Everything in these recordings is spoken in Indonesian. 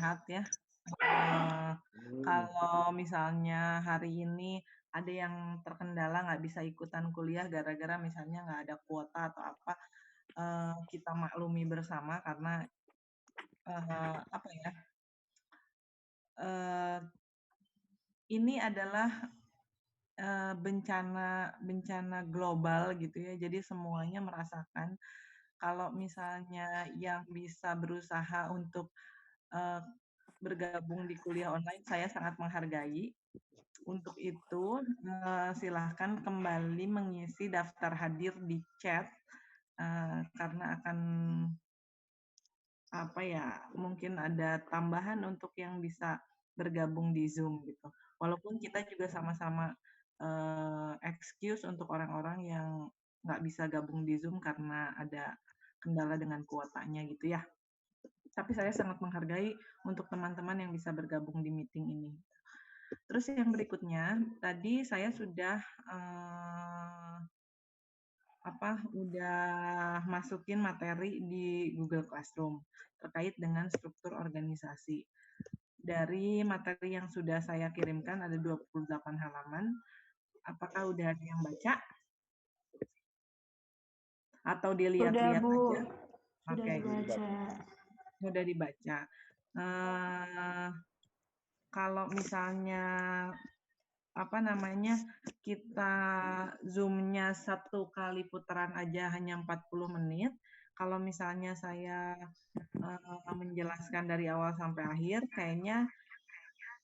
lihat ya. Kalau misalnya hari ini ada yang terkendala nggak bisa ikutan kuliah gara-gara misalnya nggak ada kuota atau apa, kita maklumi bersama karena apa ya? Ini adalah bencana global gitu ya. Jadi semuanya merasakan kalau misalnya yang bisa berusaha untuk bergabung di kuliah online, saya sangat menghargai. Untuk itu, silahkan kembali mengisi daftar hadir di chat, karena akan apa ya, mungkin ada tambahan untuk yang bisa bergabung di Zoom gitu. Walaupun kita juga sama-sama excuse untuk orang-orang yang nggak bisa gabung di Zoom karena ada kendala dengan kuotanya gitu ya. Tapi saya sangat menghargai untuk teman-teman yang bisa bergabung di meeting ini. Terus yang berikutnya, tadi saya sudah udah masukin materi di Google Classroom terkait dengan struktur organisasi. Dari materi yang sudah saya kirimkan ada 28 halaman. Apakah udah ada yang baca? Atau dilihat-lihat Bu. aja? Sudah dibaca. Sudah dibaca. Kalau misalnya kita Zoom-nya satu kali putaran aja hanya 40 menit. Kalau misalnya saya menjelaskan dari awal sampai akhir, kayaknya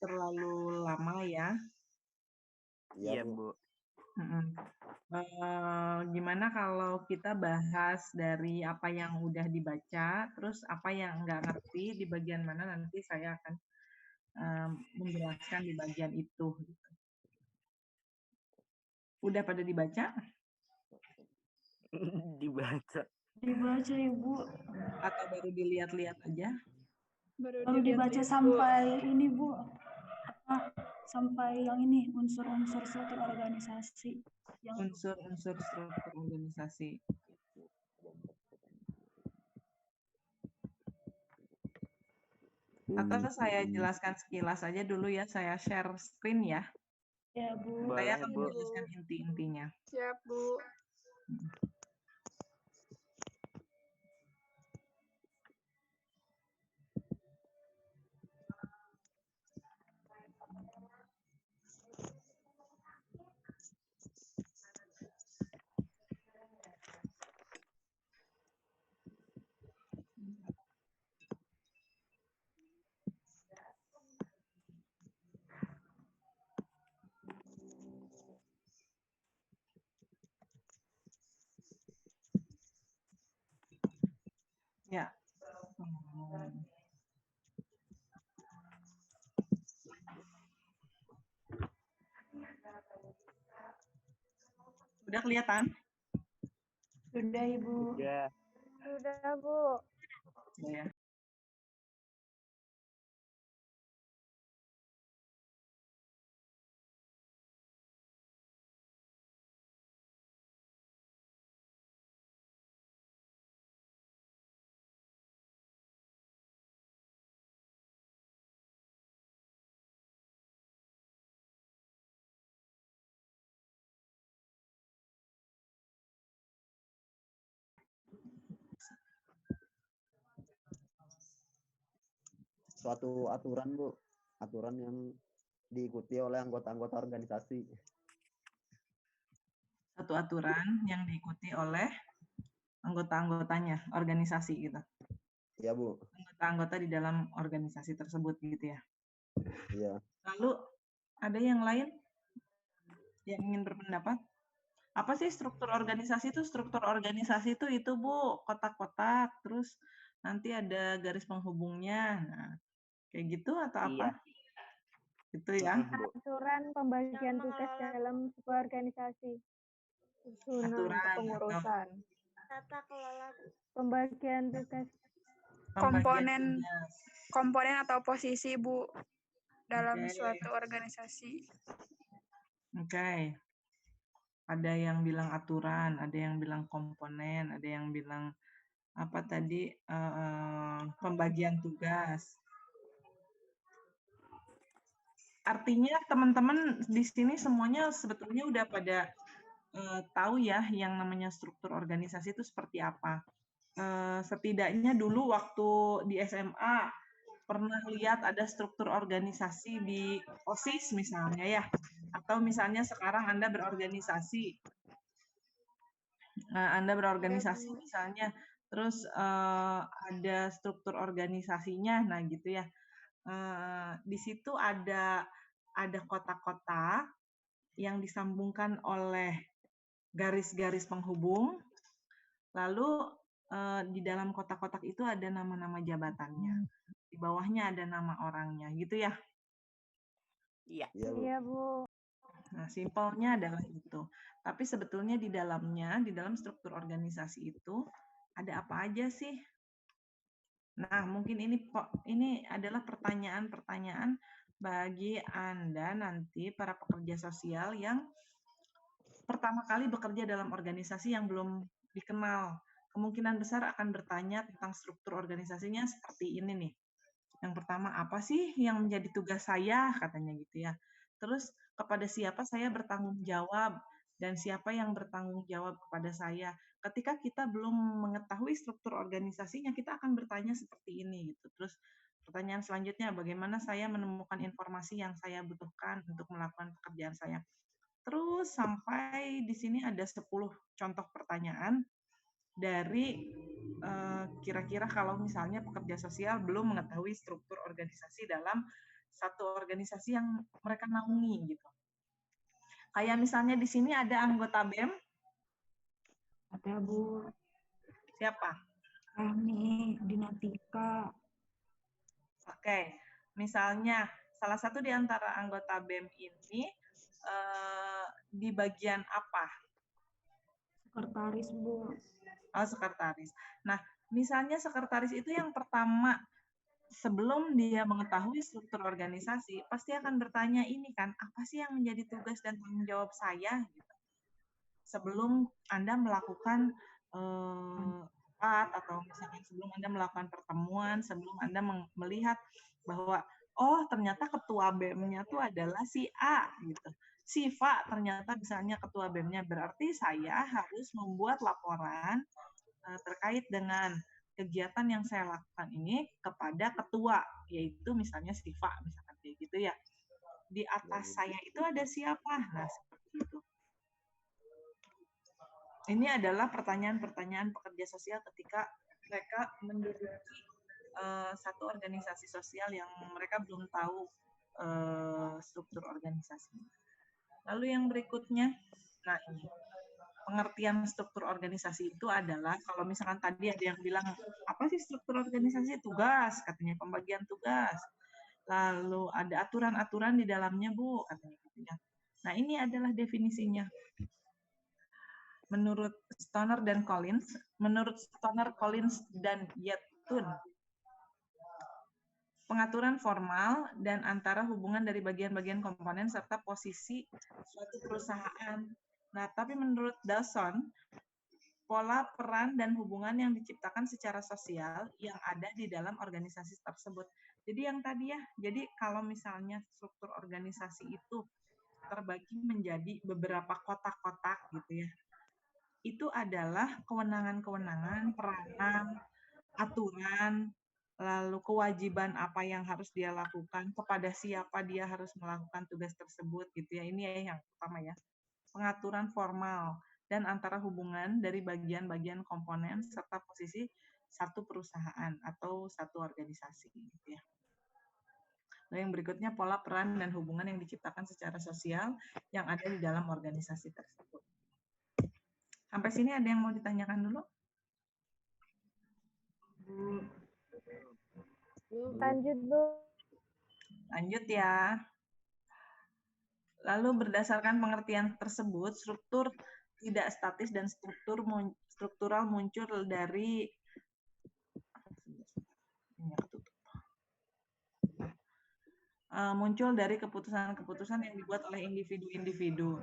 terlalu lama ya. Iya, Bu. Gimana kalau kita bahas dari apa yang udah dibaca, terus apa yang nggak ngerti di bagian mana nanti saya akan menjelaskan di bagian itu. Udah pada dibaca? Dibaca. Dibaca, Ibu. Atau baru dilihat-lihat aja? Baru dibaca sampai ini, Bu. Sampai yang ini, unsur-unsur struktur organisasi. Unsur-unsur struktur organisasi. Atau saya jelaskan sekilas aja dulu ya, saya share screen ya. Ya, Bu. Saya akan menjelaskan inti-intinya. Siap, Bu. Ya. Sudah kelihatan? Sudah, Ibu. Sudah, Bu. Ya. Suatu aturan, Bu. Aturan yang diikuti oleh anggota-anggota organisasi. Satu aturan yang diikuti oleh anggota-anggotanya, organisasi gitu. Iya, Bu. Anggota-anggota di dalam organisasi tersebut gitu ya. Iya. Lalu ada yang lain yang ingin berpendapat? Apa sih struktur organisasi itu? Struktur organisasi itu Bu, kotak-kotak, terus nanti ada garis penghubungnya. Nah, kayak gitu atau apa? Itu ya. Aturan pembagian tugas dalam sebuah organisasi. Susunan kepengurusan. Tata kelola. Pembagian tugas. Komponen atau posisi, Bu, dalam suatu organisasi. Oke. Ada yang bilang aturan, ada yang bilang komponen, ada yang bilang apa tadi pembagian tugas. Artinya teman-teman di sini semuanya sebetulnya udah pada tahu ya yang namanya struktur organisasi itu seperti apa. Setidaknya dulu waktu di SMA pernah lihat ada struktur organisasi di OSIS misalnya ya, atau misalnya sekarang Anda berorganisasi, misalnya, terus ada struktur organisasinya, nah gitu ya. Di situ ada kotak-kotak yang disambungkan oleh garis-garis penghubung, lalu di dalam kotak-kotak itu ada nama-nama jabatannya, di bawahnya ada nama orangnya, gitu ya. Iya. Iya, Bu. Nah, simpelnya adalah itu. Tapi sebetulnya di dalamnya, di dalam struktur organisasi itu ada apa aja sih? Nah, mungkin ini adalah pertanyaan-pertanyaan bagi Anda nanti para pekerja sosial yang pertama kali bekerja dalam organisasi yang belum dikenal. Kemungkinan besar akan bertanya tentang struktur organisasinya seperti ini nih. Yang pertama, apa sih yang menjadi tugas saya? Katanya gitu ya. Terus, kepada siapa saya bertanggung jawab? Dan siapa yang bertanggung jawab kepada saya? Ketika kita belum mengetahui struktur organisasinya, kita akan bertanya seperti ini. Gitu. Terus, pertanyaan selanjutnya, bagaimana saya menemukan informasi yang saya butuhkan untuk melakukan pekerjaan saya? Terus, sampai di sini ada 10 contoh pertanyaan dari kira-kira kalau misalnya pekerja sosial belum mengetahui struktur organisasi dalam satu organisasi yang mereka naungi gitu. Kayak misalnya di sini ada anggota BEM. Ada, Bu. Siapa? Rahmi, Dinatika. Oke. Misalnya salah satu di antara anggota BEM ini di bagian apa? Sekretaris, Bu. Oh, sekretaris. Nah, misalnya sekretaris itu yang pertama sebelum dia mengetahui struktur organisasi, pasti akan bertanya ini kan, apa sih yang menjadi tugas dan tanggung jawab saya? Gitu. Sebelum Anda melakukan rapat atau misalkan sebelum Anda melakukan pertemuan, sebelum Anda melihat bahwa oh ternyata ketua BEM-nya tuh adalah si A gitu. Si Fa ternyata misalnya ketua BEM-nya, berarti saya harus membuat laporan terkait dengan kegiatan yang saya lakukan ini kepada ketua, yaitu misalnya Siva, misalkan kayak gitu ya. Di atas saya itu ada siapa? Nah, seperti itu. Ini adalah pertanyaan-pertanyaan pekerja sosial ketika mereka menduduki satu organisasi sosial yang mereka belum tahu struktur organisasinya. Lalu yang berikutnya, nah ini. Pengertian struktur organisasi itu adalah, kalau misalkan tadi ada yang bilang, apa sih struktur organisasi? Tugas, katanya pembagian tugas. Lalu ada aturan-aturan di dalamnya, Bu, katanya gitu ya. Nah, ini adalah definisinya. Menurut Stoner dan Collins, dan Yetun, pengaturan formal dan antara hubungan dari bagian-bagian komponen serta posisi suatu perusahaan. Nah, tapi menurut Dawson, pola peran dan hubungan yang diciptakan secara sosial yang ada di dalam organisasi tersebut. Jadi yang tadi ya, jadi kalau misalnya struktur organisasi itu terbagi menjadi beberapa kotak-kotak gitu ya, itu adalah kewenangan-kewenangan, peranan, aturan, lalu kewajiban apa yang harus dia lakukan, kepada siapa dia harus melakukan tugas tersebut gitu ya. Ini ya yang pertama ya. Pengaturan formal dan antara hubungan dari bagian-bagian komponen serta posisi satu perusahaan atau satu organisasi gitu ya. Lalu yang berikutnya pola peran dan hubungan yang diciptakan secara sosial yang ada di dalam organisasi tersebut. Sampai sini ada yang mau ditanyakan dulu? Lanjut, Bu. Lanjut ya. Lalu berdasarkan pengertian tersebut, struktur tidak statis dan struktural muncul dari keputusan-keputusan yang dibuat oleh individu-individu.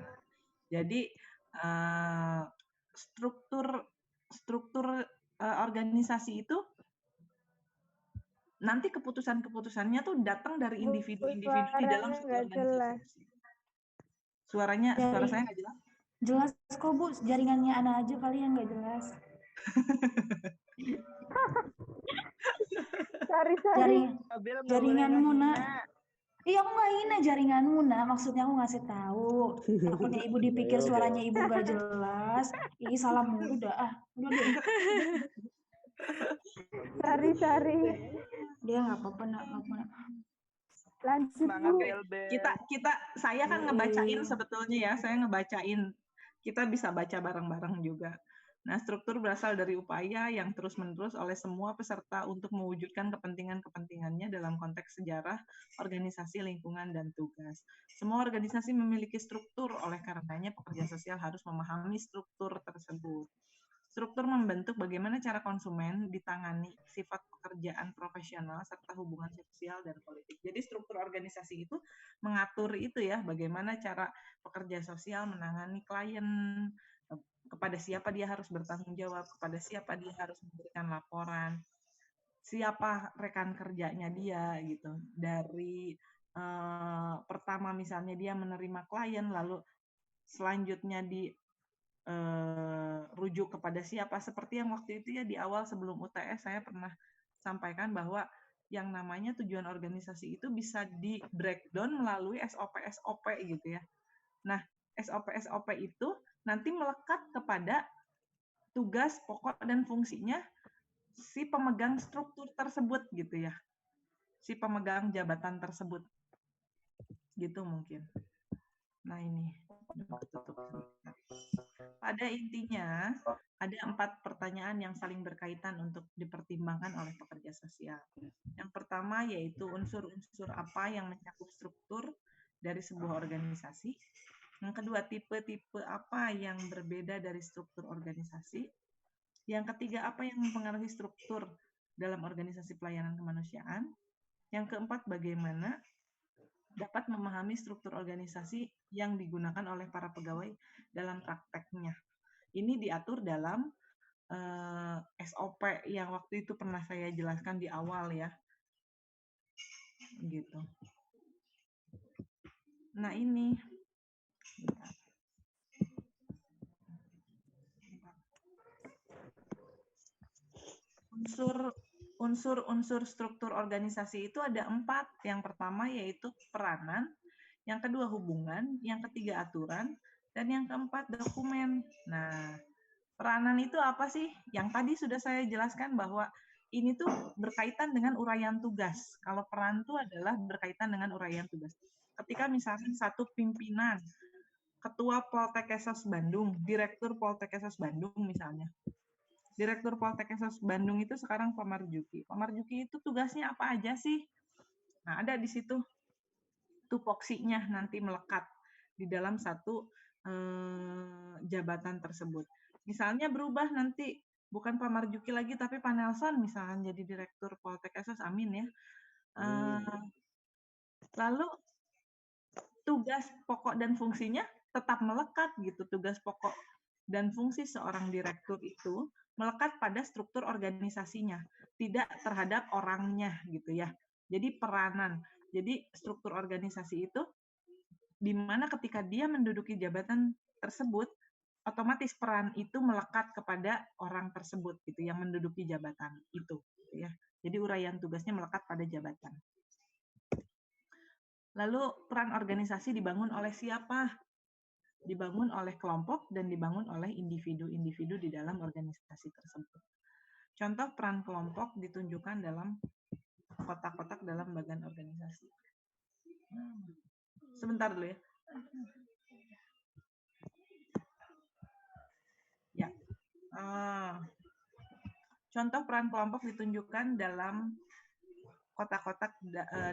Jadi struktur organisasi itu nanti keputusan-keputusannya tuh datang dari Bu, individu-individu di dalam suaranya suatu nggak jelas. organisasi. Suara Dari saya nggak jelas? jelas kok Bu, jaringannya Ana aja kali yang nggak jelas. Sorry. Jaring Abil nggak boleh jaringanmu ngehina. nak. Iya aku nggak hina jaringanmu nak, maksudnya aku ngasih tahu. Takutnya ibu dipikir suaranya ibu nggak jelas. Ih salah mulu dah. Udah deh. Sorry. Dia nggak apa-apa nak, nggak apa-apa. Lanjut, Semangat Bu. Bel. Saya kan ngebacain sebetulnya ya, saya ngebacain. Kita bisa baca bareng-bareng juga. Nah, struktur berasal dari upaya yang terus-menerus oleh semua peserta untuk mewujudkan kepentingan-kepentingannya dalam konteks sejarah, organisasi, lingkungan, dan tugas. Semua organisasi memiliki struktur, oleh karenanya pekerja sosial harus memahami struktur tersebut. Struktur membentuk bagaimana cara konsumen ditangani sifat pekerjaan profesional serta hubungan sosial dan politik. Jadi struktur organisasi itu mengatur itu ya, bagaimana cara pekerja sosial menangani klien, kepada siapa dia harus bertanggung jawab, kepada siapa dia harus memberikan laporan, siapa rekan kerjanya dia gitu. Dari pertama misalnya dia menerima klien, lalu selanjutnya rujuk kepada siapa, seperti yang waktu itu ya di awal sebelum UTS saya pernah sampaikan bahwa yang namanya tujuan organisasi itu bisa di breakdown melalui SOP gitu ya. Nah, SOP itu nanti melekat kepada tugas pokok dan fungsinya si pemegang struktur tersebut gitu ya. Si pemegang jabatan tersebut. Gitu mungkin. Nah, ini pada intinya, ada 4 pertanyaan yang saling berkaitan untuk dipertimbangkan oleh pekerja sosial. Yang pertama yaitu unsur-unsur apa yang mencakup struktur dari sebuah organisasi. Yang kedua, tipe-tipe apa yang berbeda dari struktur organisasi. Yang ketiga, apa yang mempengaruhi struktur dalam organisasi pelayanan kemanusiaan. Yang keempat, bagaimana dapat memahami struktur organisasi yang digunakan oleh para pegawai dalam prakteknya. Ini diatur dalam SOP yang waktu itu pernah saya jelaskan di awal ya. Gitu. Nah, ini unsur-unsur struktur organisasi itu ada 4. Yang pertama yaitu peranan, yang kedua hubungan, yang ketiga aturan, dan yang keempat dokumen. Nah, peranan itu apa sih? Yang tadi sudah saya jelaskan bahwa ini tuh berkaitan dengan uraian tugas. Kalau peran itu adalah berkaitan dengan uraian tugas. Ketika misalnya satu pimpinan, Ketua Poltekkes Bandung, Direktur Poltekkes Bandung misalnya. Direktur Poltekkes Bandung itu sekarang Pak Marjuki. Pak Marjuki itu tugasnya apa aja sih? Nah, ada di situ tupoksinya nanti melekat di dalam satu jabatan tersebut. Misalnya berubah nanti bukan Pak Marjuki lagi tapi Pak Nelson misalnya jadi Direktur Poltekkes, amin ya. Lalu tugas pokok dan fungsinya tetap melekat gitu. Tugas pokok dan fungsi seorang direktur itu melekat pada struktur organisasinya, tidak terhadap orangnya gitu ya. Jadi peranan. Jadi struktur organisasi itu di mana ketika dia menduduki jabatan tersebut, otomatis peran itu melekat kepada orang tersebut gitu yang menduduki jabatan itu gitu ya. Jadi uraian tugasnya melekat pada jabatan. Lalu peran organisasi dibangun oleh siapa? Dibangun oleh kelompok dan dibangun oleh individu-individu di dalam organisasi tersebut. Contoh peran kelompok ditunjukkan dalam kotak-kotak dalam bagian organisasi. Sebentar dulu ya. Ya. Contoh peran kelompok ditunjukkan dalam kotak-kotak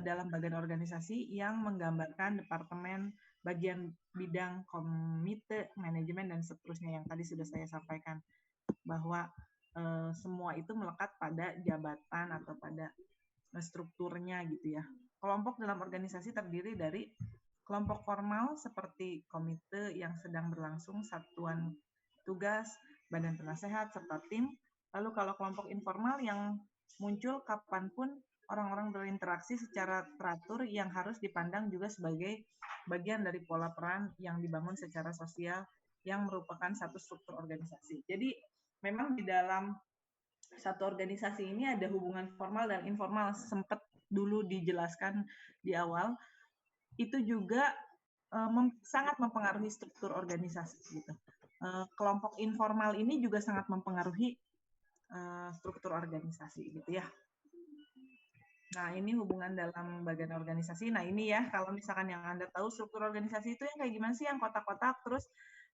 dalam bagian organisasi yang menggambarkan departemen, bagian bidang, komite, manajemen, dan seterusnya yang tadi sudah saya sampaikan. Bahwa semua itu melekat pada jabatan atau pada strukturnya gitu ya. Kelompok dalam organisasi terdiri dari kelompok formal seperti komite yang sedang berlangsung, satuan tugas, badan penasehat, serta tim. Lalu kalau kelompok informal yang muncul kapanpun orang-orang berinteraksi secara teratur yang harus dipandang juga sebagai bagian dari pola peran yang dibangun secara sosial yang merupakan satu struktur organisasi. Jadi memang di dalam satu organisasi ini ada hubungan formal dan informal, sempat dulu dijelaskan di awal, itu juga sangat mempengaruhi struktur organisasi gitu. Kelompok informal ini juga sangat mempengaruhi struktur organisasi gitu ya. Nah, ini hubungan dalam bagian organisasi. Nah, ini ya, kalau misalkan yang Anda tahu struktur organisasi itu yang kayak gimana sih, yang kotak-kotak, terus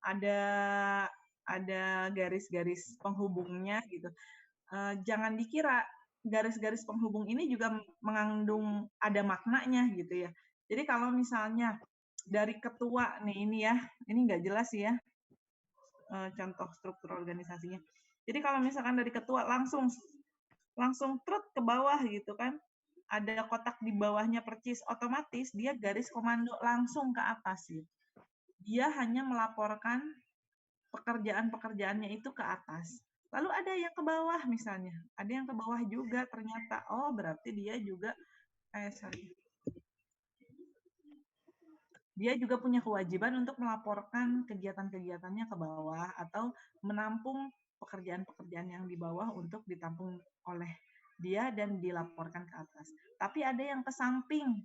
ada garis-garis penghubungnya gitu. Jangan dikira garis-garis penghubung ini juga mengandung ada maknanya gitu ya. Jadi kalau misalnya dari ketua nih ini ya, ini nggak jelas ya contoh struktur organisasinya. Jadi kalau misalkan dari ketua langsung trut ke bawah gitu kan, ada kotak di bawahnya percis, otomatis dia garis komando langsung ke atas gitu. Dia hanya melaporkan pekerjaan-pekerjaannya itu ke atas. Lalu ada yang ke bawah misalnya, ada yang ke bawah juga ternyata, oh berarti dia juga, dia juga punya kewajiban untuk melaporkan kegiatan-kegiatannya ke bawah atau menampung pekerjaan-pekerjaan yang di bawah untuk ditampung oleh dia dan dilaporkan ke atas. Tapi ada yang ke samping.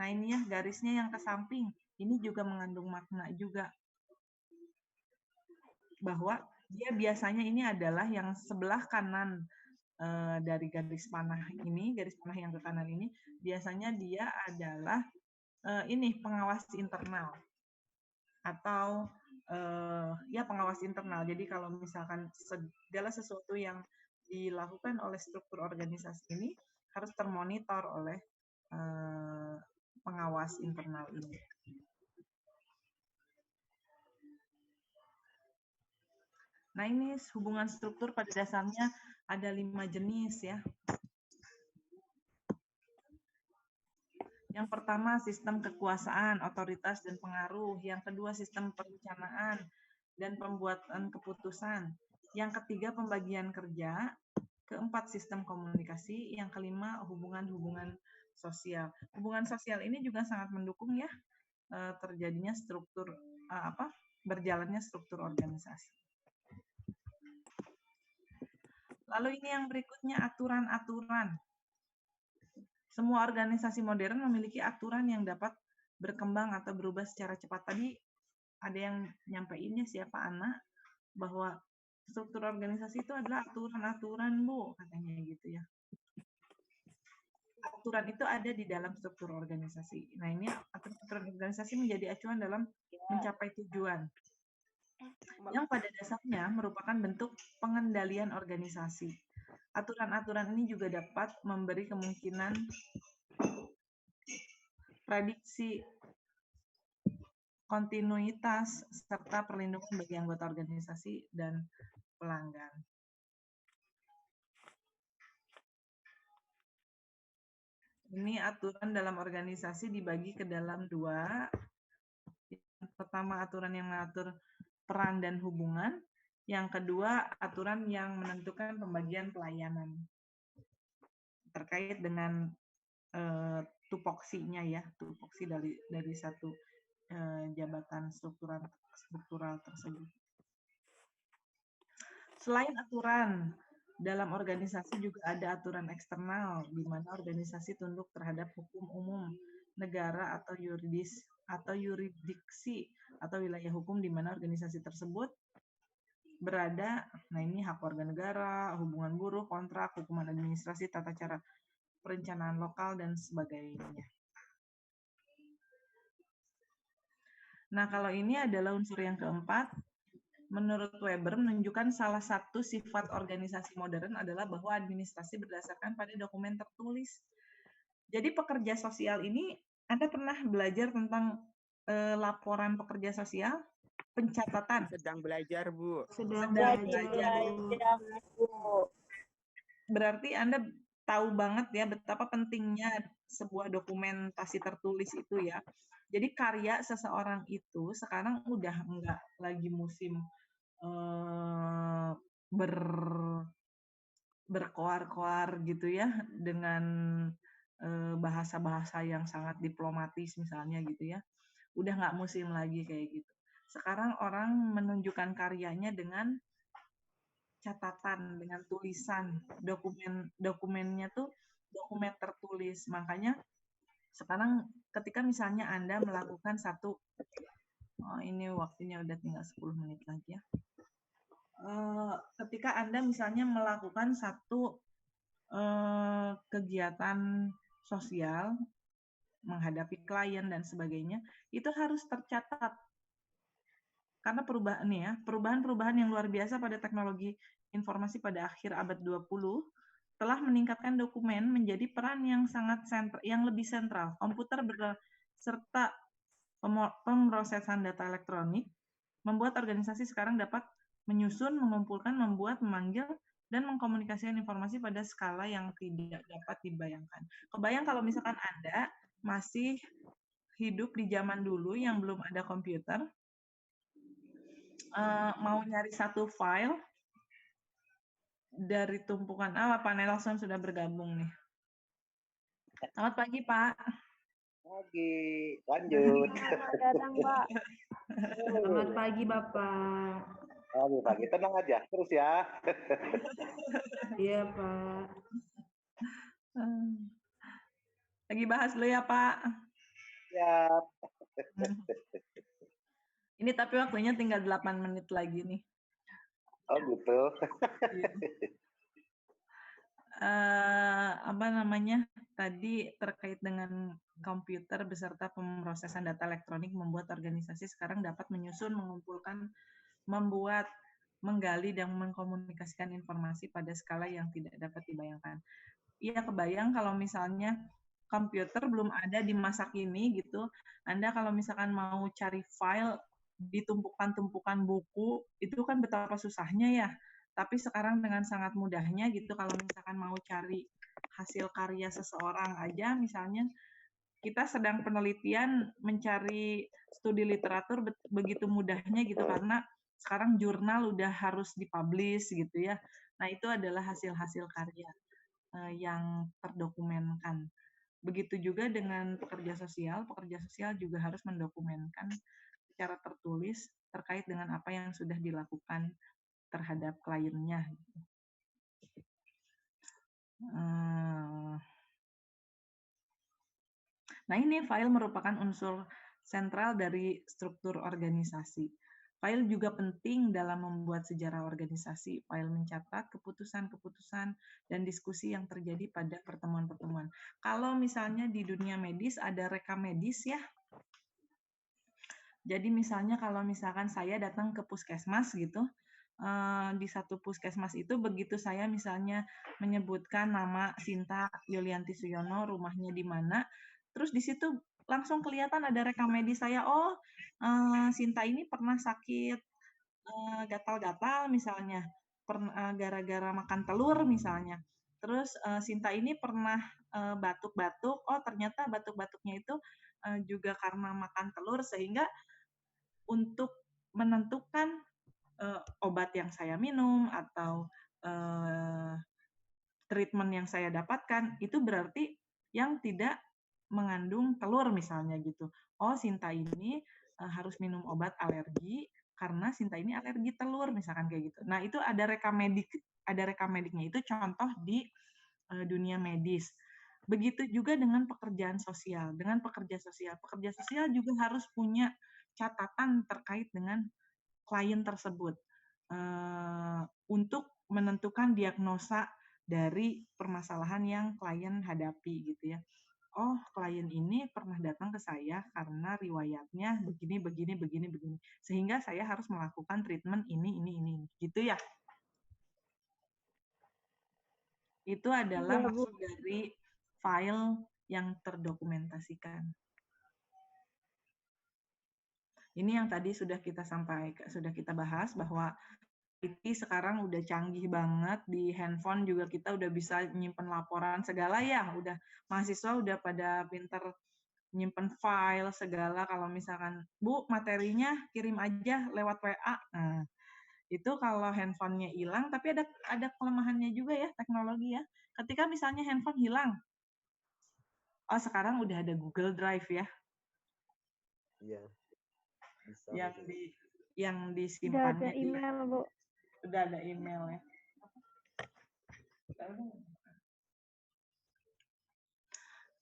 Nah ini ya garisnya yang ke samping. Ini juga mengandung makna juga. Bahwa dia biasanya ini adalah yang sebelah kanan dari garis panah ini, garis panah yang ke kanan ini, biasanya dia adalah ini pengawas internal atau ya pengawas internal. Jadi kalau misalkan segala sesuatu yang dilakukan oleh struktur organisasi ini harus termonitor oleh pengawas internal ini. Nah ini hubungan struktur pada dasarnya ada 5 jenis ya. Yang pertama sistem kekuasaan, otoritas dan pengaruh. Yang kedua sistem perencanaan dan pembuatan keputusan. Yang ketiga pembagian kerja. Keempat sistem komunikasi. Yang kelima hubungan-hubungan sosial. Hubungan sosial ini juga sangat mendukung ya terjadinya struktur berjalannya struktur organisasi. Lalu ini yang berikutnya aturan-aturan. Semua organisasi modern memiliki aturan yang dapat berkembang atau berubah secara cepat. Tadi ada yang nyampeinnya siapa Ana bahwa struktur organisasi itu adalah aturan-aturan Bu, katanya gitu ya. Aturan itu ada di dalam struktur organisasi. Nah ini aturan organisasi menjadi acuan dalam mencapai tujuan. Yang pada dasarnya merupakan bentuk pengendalian organisasi. Aturan-aturan ini juga dapat memberi kemungkinan prediksi kontinuitas serta perlindungan bagi anggota organisasi dan pelanggan. Ini aturan dalam organisasi dibagi ke dalam 2. Yang pertama aturan yang mengatur peran dan hubungan. Yang kedua aturan yang menentukan pembagian pelayanan. Terkait dengan tupoksinya ya, tupoksi dari satu jabatan struktural tersebut. Selain aturan dalam organisasi juga ada aturan eksternal di mana organisasi tunduk terhadap hukum umum negara atau yurisdiksi atau wilayah hukum di mana organisasi tersebut berada. Nah, ini hak warga negara, hubungan buruh, kontrak, hukuman administrasi, tata cara perencanaan lokal dan sebagainya. Nah, kalau ini adalah unsur yang keempat. Menurut Weber, menunjukkan salah satu sifat organisasi modern adalah bahwa administrasi berdasarkan pada dokumen tertulis. Jadi pekerja sosial ini, Anda pernah belajar tentang laporan pekerja sosial? Pencatatan. Sedang belajar, Bu. Sedang belajar. Bu. Berarti Anda tahu banget ya betapa pentingnya sebuah dokumentasi tertulis itu ya. Jadi karya seseorang itu sekarang udah enggak lagi musim berkoar-koar gitu ya dengan bahasa-bahasa yang sangat diplomatis misalnya gitu ya. Udah nggak musim lagi kayak gitu. Sekarang orang menunjukkan karyanya dengan catatan, dengan tulisan, dokumennya tuh dokumen tertulis. Makanya sekarang ketika misalnya Anda melakukan satu, ini waktunya udah tinggal 10 menit lagi ya. Ketika Anda misalnya melakukan satu kegiatan sosial, menghadapi klien dan sebagainya, itu harus tercatat. Karena perubahan-perubahan yang luar biasa pada teknologi informasi pada akhir abad 20 telah meningkatkan dokumen menjadi peran yang yang lebih sentral. Komputer serta pemrosesan data elektronik membuat organisasi sekarang dapat menyusun, mengumpulkan, membuat, memanggil, dan mengkomunikasikan informasi pada skala yang tidak dapat dibayangkan. Kebayang kalau misalkan Anda masih hidup di zaman dulu yang belum ada komputer, mau nyari satu file dari tumpukan Pak Nelson sudah bergabung nih. Selamat pagi, Pak. Pagi, lanjut. Selamat datang, Pak. Selamat pagi, Bapak. Pagi, tenang aja, terus ya. Iya, Pak. Lagi bahas dulu ya, Pak. Ya. Ini tapi waktunya tinggal 8 menit lagi nih. Oh gitu. Apa namanya, tadi terkait dengan komputer beserta pemrosesan data elektronik membuat organisasi sekarang dapat menyusun, mengumpulkan, membuat, menggali, dan mengkomunikasikan informasi pada skala yang tidak dapat dibayangkan. Iya, kebayang kalau misalnya komputer belum ada di masa kini gitu, Anda kalau misalkan mau cari file di tumpukan-tumpukan buku, itu kan betapa susahnya ya. Tapi sekarang dengan sangat mudahnya gitu, kalau misalkan mau cari hasil karya seseorang aja, misalnya kita sedang penelitian mencari studi literatur begitu mudahnya gitu, karena sekarang jurnal udah harus dipublish gitu ya. Nah, itu adalah hasil-hasil karya yang terdokumenkan. Begitu juga dengan pekerja sosial juga harus mendokumenkan secara tertulis terkait dengan apa yang sudah dilakukan terhadap kliennya. Nah, ini file merupakan unsur sentral dari struktur organisasi. File juga penting dalam membuat sejarah organisasi. File mencatat keputusan-keputusan dan diskusi yang terjadi pada pertemuan-pertemuan. Kalau misalnya di dunia medis ada rekam medis ya. Jadi misalnya kalau misalkan saya datang ke puskesmas gitu, di satu puskesmas itu begitu saya misalnya menyebutkan nama Sinta Yulianti Suyono, rumahnya di mana, terus di situ langsung kelihatan ada rekam medis saya. Oh, Sinta ini pernah sakit gatal-gatal misalnya, gara-gara makan telur misalnya. Terus Sinta ini pernah batuk-batuk. Oh, ternyata batuk-batuknya itu juga karena makan telur, sehingga untuk menentukan obat yang saya minum atau treatment yang saya dapatkan, itu berarti yang tidak mengandung telur misalnya gitu. Oh, Sinta ini harus minum obat alergi karena Sinta ini alergi telur misalkan kayak gitu. Nah, itu ada rekam mediknya, itu contoh di dunia medis. Begitu juga dengan pekerjaan sosial. Pekerja sosial juga harus punya catatan terkait dengan klien tersebut untuk menentukan diagnosa dari permasalahan yang klien hadapi gitu ya. Oh, klien ini pernah datang ke saya karena riwayatnya begini. Sehingga saya harus melakukan treatment ini. Gitu ya. Itu adalah maksud dari file yang terdokumentasikan. Ini yang tadi sudah kita bahas bahwa IT sekarang udah canggih banget, di handphone juga kita udah bisa nyimpen laporan segala ya, mahasiswa udah pada pinter nyimpen file segala. Kalau misalkan, Bu, materinya kirim aja lewat WA. Nah, Itu kalau handphonenya hilang, tapi ada kelemahannya juga ya teknologi ya. Ketika misalnya handphone hilang, oh sekarang udah ada Google Drive ya, Iya, bisa yang gitu. yang Udah ada disimpannya di, email, Bu. udah ada email ya.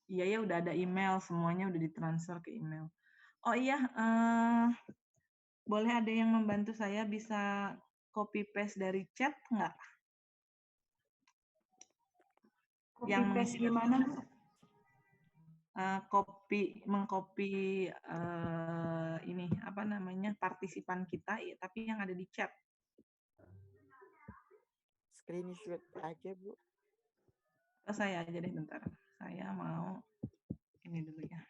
Iya ya, udah ada email, semuanya udah ditransfer ke email. Oh iya, boleh ada yang membantu saya bisa copy paste dari chat nggak? Copy Yang paste mengisi gimana, Bu? mengcopy ini apa namanya partisipan kita, tapi yang ada di chat. Screenshot aja, Bu. Oh, saya aja deh bentar. Saya mau ini dulu ya.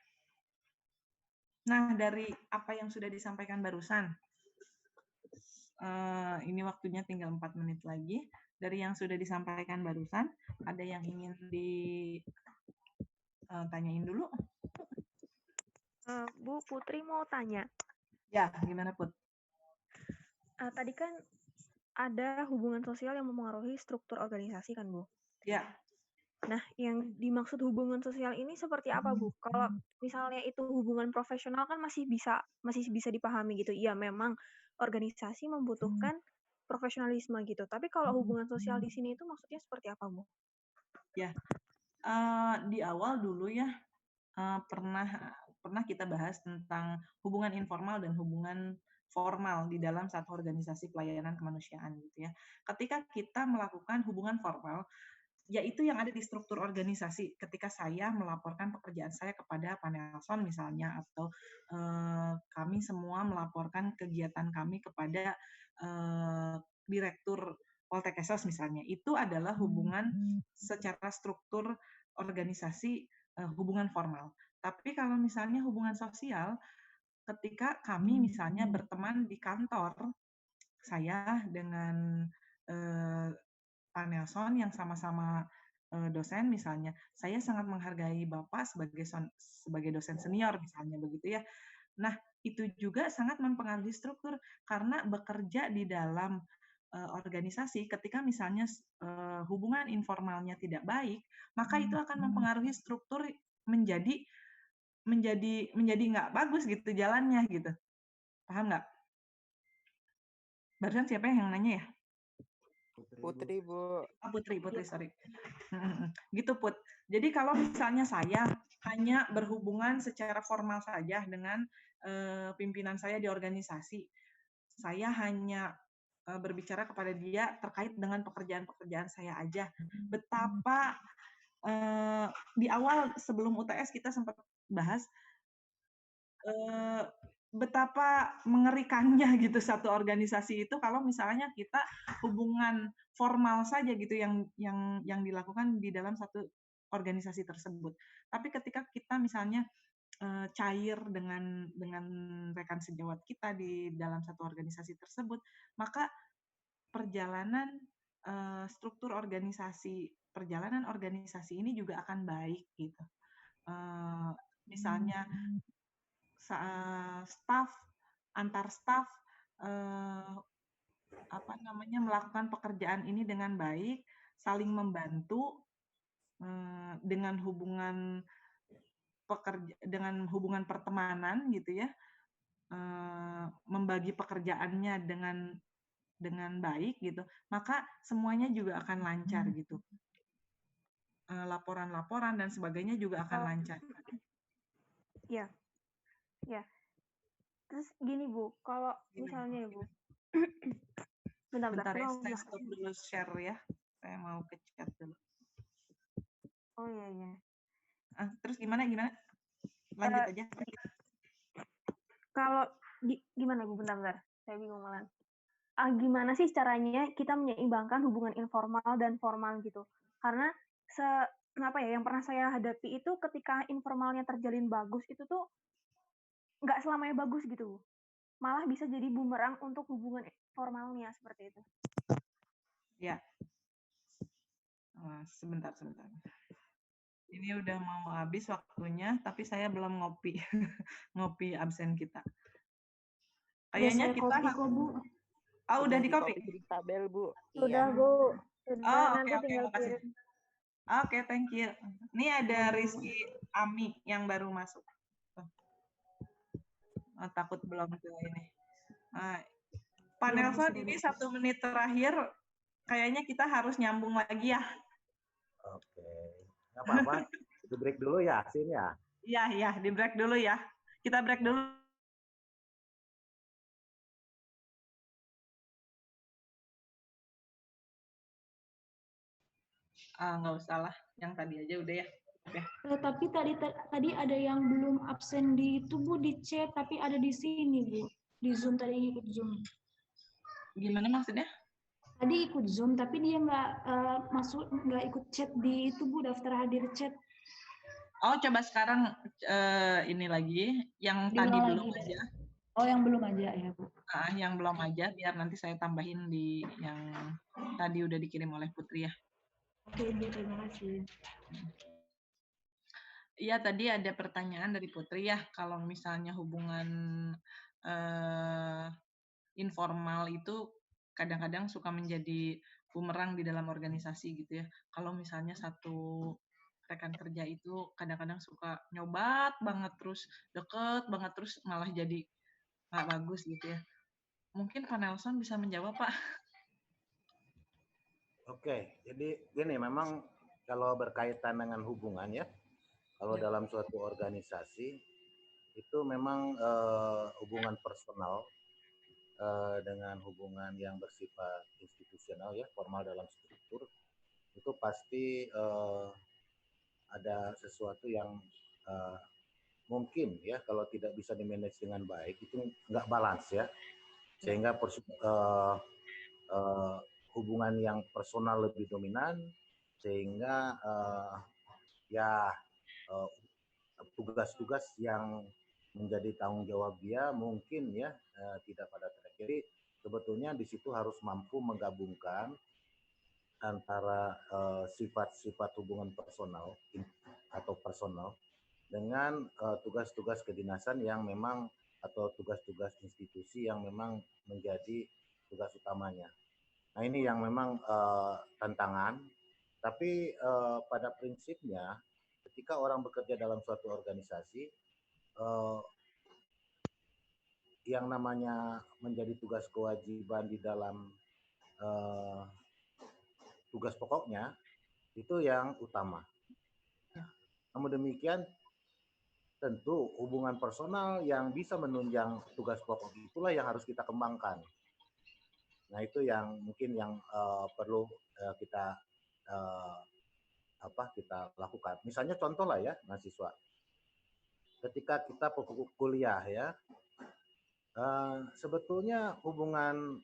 Nah, dari apa yang sudah disampaikan barusan, ini waktunya tinggal 4 menit lagi. Dari yang sudah disampaikan barusan, ada yang ingin ditanyain dulu? Bu, Putri mau tanya. Ya, gimana Put? Tadi kan ada hubungan sosial yang mempengaruhi struktur organisasi kan, Bu? Ya, Nah, yang dimaksud hubungan sosial ini seperti apa, Bu? Kalau misalnya itu hubungan profesional kan masih bisa dipahami gitu. Iya, memang organisasi membutuhkan profesionalisme gitu. Tapi kalau hubungan sosial di sini itu maksudnya seperti apa, Bu? ya. Di awal dulu ya, pernah kita bahas tentang hubungan informal dan hubungan formal di dalam satu organisasi pelayanan kemanusiaan gitu ya. Ketika kita melakukan hubungan formal, yaitu yang ada di struktur organisasi. Ketika saya melaporkan pekerjaan saya kepada Pak Nelson misalnya, atau kami semua melaporkan kegiatan kami kepada Direktur Poltekkes misalnya, itu adalah hubungan secara struktur organisasi, hubungan formal. Tapi kalau misalnya hubungan sosial, ketika kami misalnya berteman di kantor, saya dengan Pak Nelson yang sama-sama dosen misalnya, saya sangat menghargai Bapak sebagai dosen senior misalnya begitu ya. Nah, itu juga sangat mempengaruhi struktur karena bekerja di dalam organisasi ketika misalnya hubungan informalnya tidak baik, maka itu akan mempengaruhi struktur menjadi nggak bagus gitu jalannya gitu. Paham nggak? Barusan siapa yang nanya ya? Putri, Bu. Oh, Putri, sorry. Gitu, Put. Jadi kalau misalnya saya hanya berhubungan secara formal saja dengan pimpinan saya di organisasi, saya hanya berbicara kepada dia terkait dengan pekerjaan-pekerjaan saya aja. Betapa di awal sebelum UTS kita sempat bahas betapa mengerikannya gitu satu organisasi itu kalau misalnya kita hubungan formal saja gitu yang dilakukan di dalam satu organisasi tersebut. Tapi ketika kita misalnya cair dengan rekan sejawat kita di dalam satu organisasi tersebut, maka perjalanan struktur perjalanan organisasi ini juga akan baik gitu. Misalnya staff antar staff melakukan pekerjaan ini dengan baik, saling membantu dengan hubungan pertemanan gitu ya, membagi pekerjaannya dengan baik gitu, maka semuanya juga akan lancar gitu. Laporan-laporan dan sebagainya juga akan lancar. Ya. Terus gini, Bu, kalau misalnya ya, Bu. Bentar, saya stop dulu share ya. Saya mau ke chat dulu. Oh iya. Terus gimana? Lanjut aja. Kalau gimana, Bu? Bentar. Saya bingung malah. Gimana sih caranya kita menyeimbangkan hubungan informal dan formal gitu? Karena yang pernah saya hadapi itu ketika informalnya terjalin bagus itu tuh nggak selamanya bagus gitu. Malah bisa jadi bumerang untuk hubungan formalnya seperti itu. Ya. Sebentar. Ini udah mau habis waktunya, tapi saya belum ngopi. Ngopi absen kita. Kayaknya kita kopi kok, Bu. Oh, udah di di copy? copy di tabel, Bu. Sudah, Iya. Bu. Oh, Sudah, oke, nanti oke, tinggal makasih. kirim. Oke, thank you. Ini ada Rizky Ami yang baru masuk. Oh, takut belum ke ini. Nah, Pak Iya, Bu, Nelson, sudah ini bagus. 1 menit terakhir, kayaknya kita harus nyambung lagi ya. Oke. Nggak apa-apa. Di break dulu ya, Sin ya. Iya, iya, di break dulu ya. Kita break dulu. Nggak usah lah, yang tadi aja udah ya. Oke. Tapi tadi ada yang belum absen di itu, Bu, di chat, tapi ada di sini, Bu. Di Zoom, tadi ikut Zoom. Gimana maksudnya? Tadi ikut Zoom, tapi dia nggak ikut chat di itu, Bu, daftar hadir chat. Oh, coba sekarang ini lagi, yang Diulang tadi lagi belum dari- aja. Oh, yang belum aja ya, Bu. Yang belum aja, biar nanti saya tambahin di yang tadi udah dikirim oleh Putri ya. Oke, Bu, terima kasih. Iya, tadi ada pertanyaan dari Putri ya, kalau misalnya hubungan informal itu kadang-kadang suka menjadi bumerang di dalam organisasi gitu ya. Kalau misalnya satu rekan kerja itu kadang-kadang suka nyobat banget terus, deket banget terus malah jadi nggak bagus gitu ya. Mungkin Pak Nelson bisa menjawab, Pak. Oke, jadi gini, memang kalau berkaitan dengan hubungan ya, kalau Ya. dalam suatu organisasi itu memang hubungan personal dengan hubungan yang bersifat institusional ya, formal dalam struktur, itu pasti ada sesuatu yang mungkin ya kalau tidak bisa dimanage dengan baik itu nggak balance ya, sehingga hubungan yang personal lebih dominan, sehingga tugas-tugas yang menjadi tanggung jawab dia mungkin ya tidak pada track. Jadi sebetulnya di situ harus mampu menggabungkan antara sifat-sifat hubungan personal atau personal dengan tugas-tugas kedinasan yang memang atau tugas-tugas institusi yang memang menjadi tugas utamanya. Nah, ini yang memang tantangan, tapi pada prinsipnya ketika orang bekerja dalam suatu organisasi, yang namanya menjadi tugas kewajiban di dalam tugas pokoknya itu yang utama. Namun demikian, tentu hubungan personal yang bisa menunjang tugas pokok itulah yang harus kita kembangkan. Nah, itu yang mungkin yang perlu kita lakukan. Misalnya contoh lah ya, mahasiswa. Ketika kita kuliah ya, sebetulnya hubungan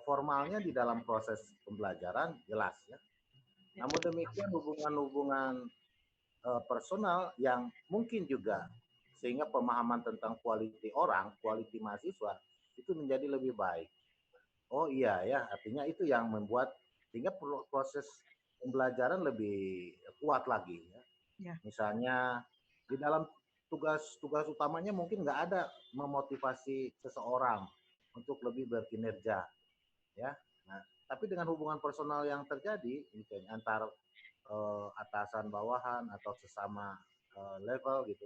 formalnya di dalam proses pembelajaran jelas ya. Namun demikian hubungan-hubungan personal yang mungkin juga sehingga pemahaman tentang quality orang, quality mahasiswa itu menjadi lebih baik. Oh iya ya, artinya itu yang membuat sehingga proses pembelajaran lebih kuat lagi ya. Ya. Misalnya di dalam tugas utamanya mungkin nggak ada memotivasi seseorang untuk lebih berkinerja ya. Nah, tapi dengan hubungan personal yang terjadi misalnya antar atasan bawahan atau sesama level gitu,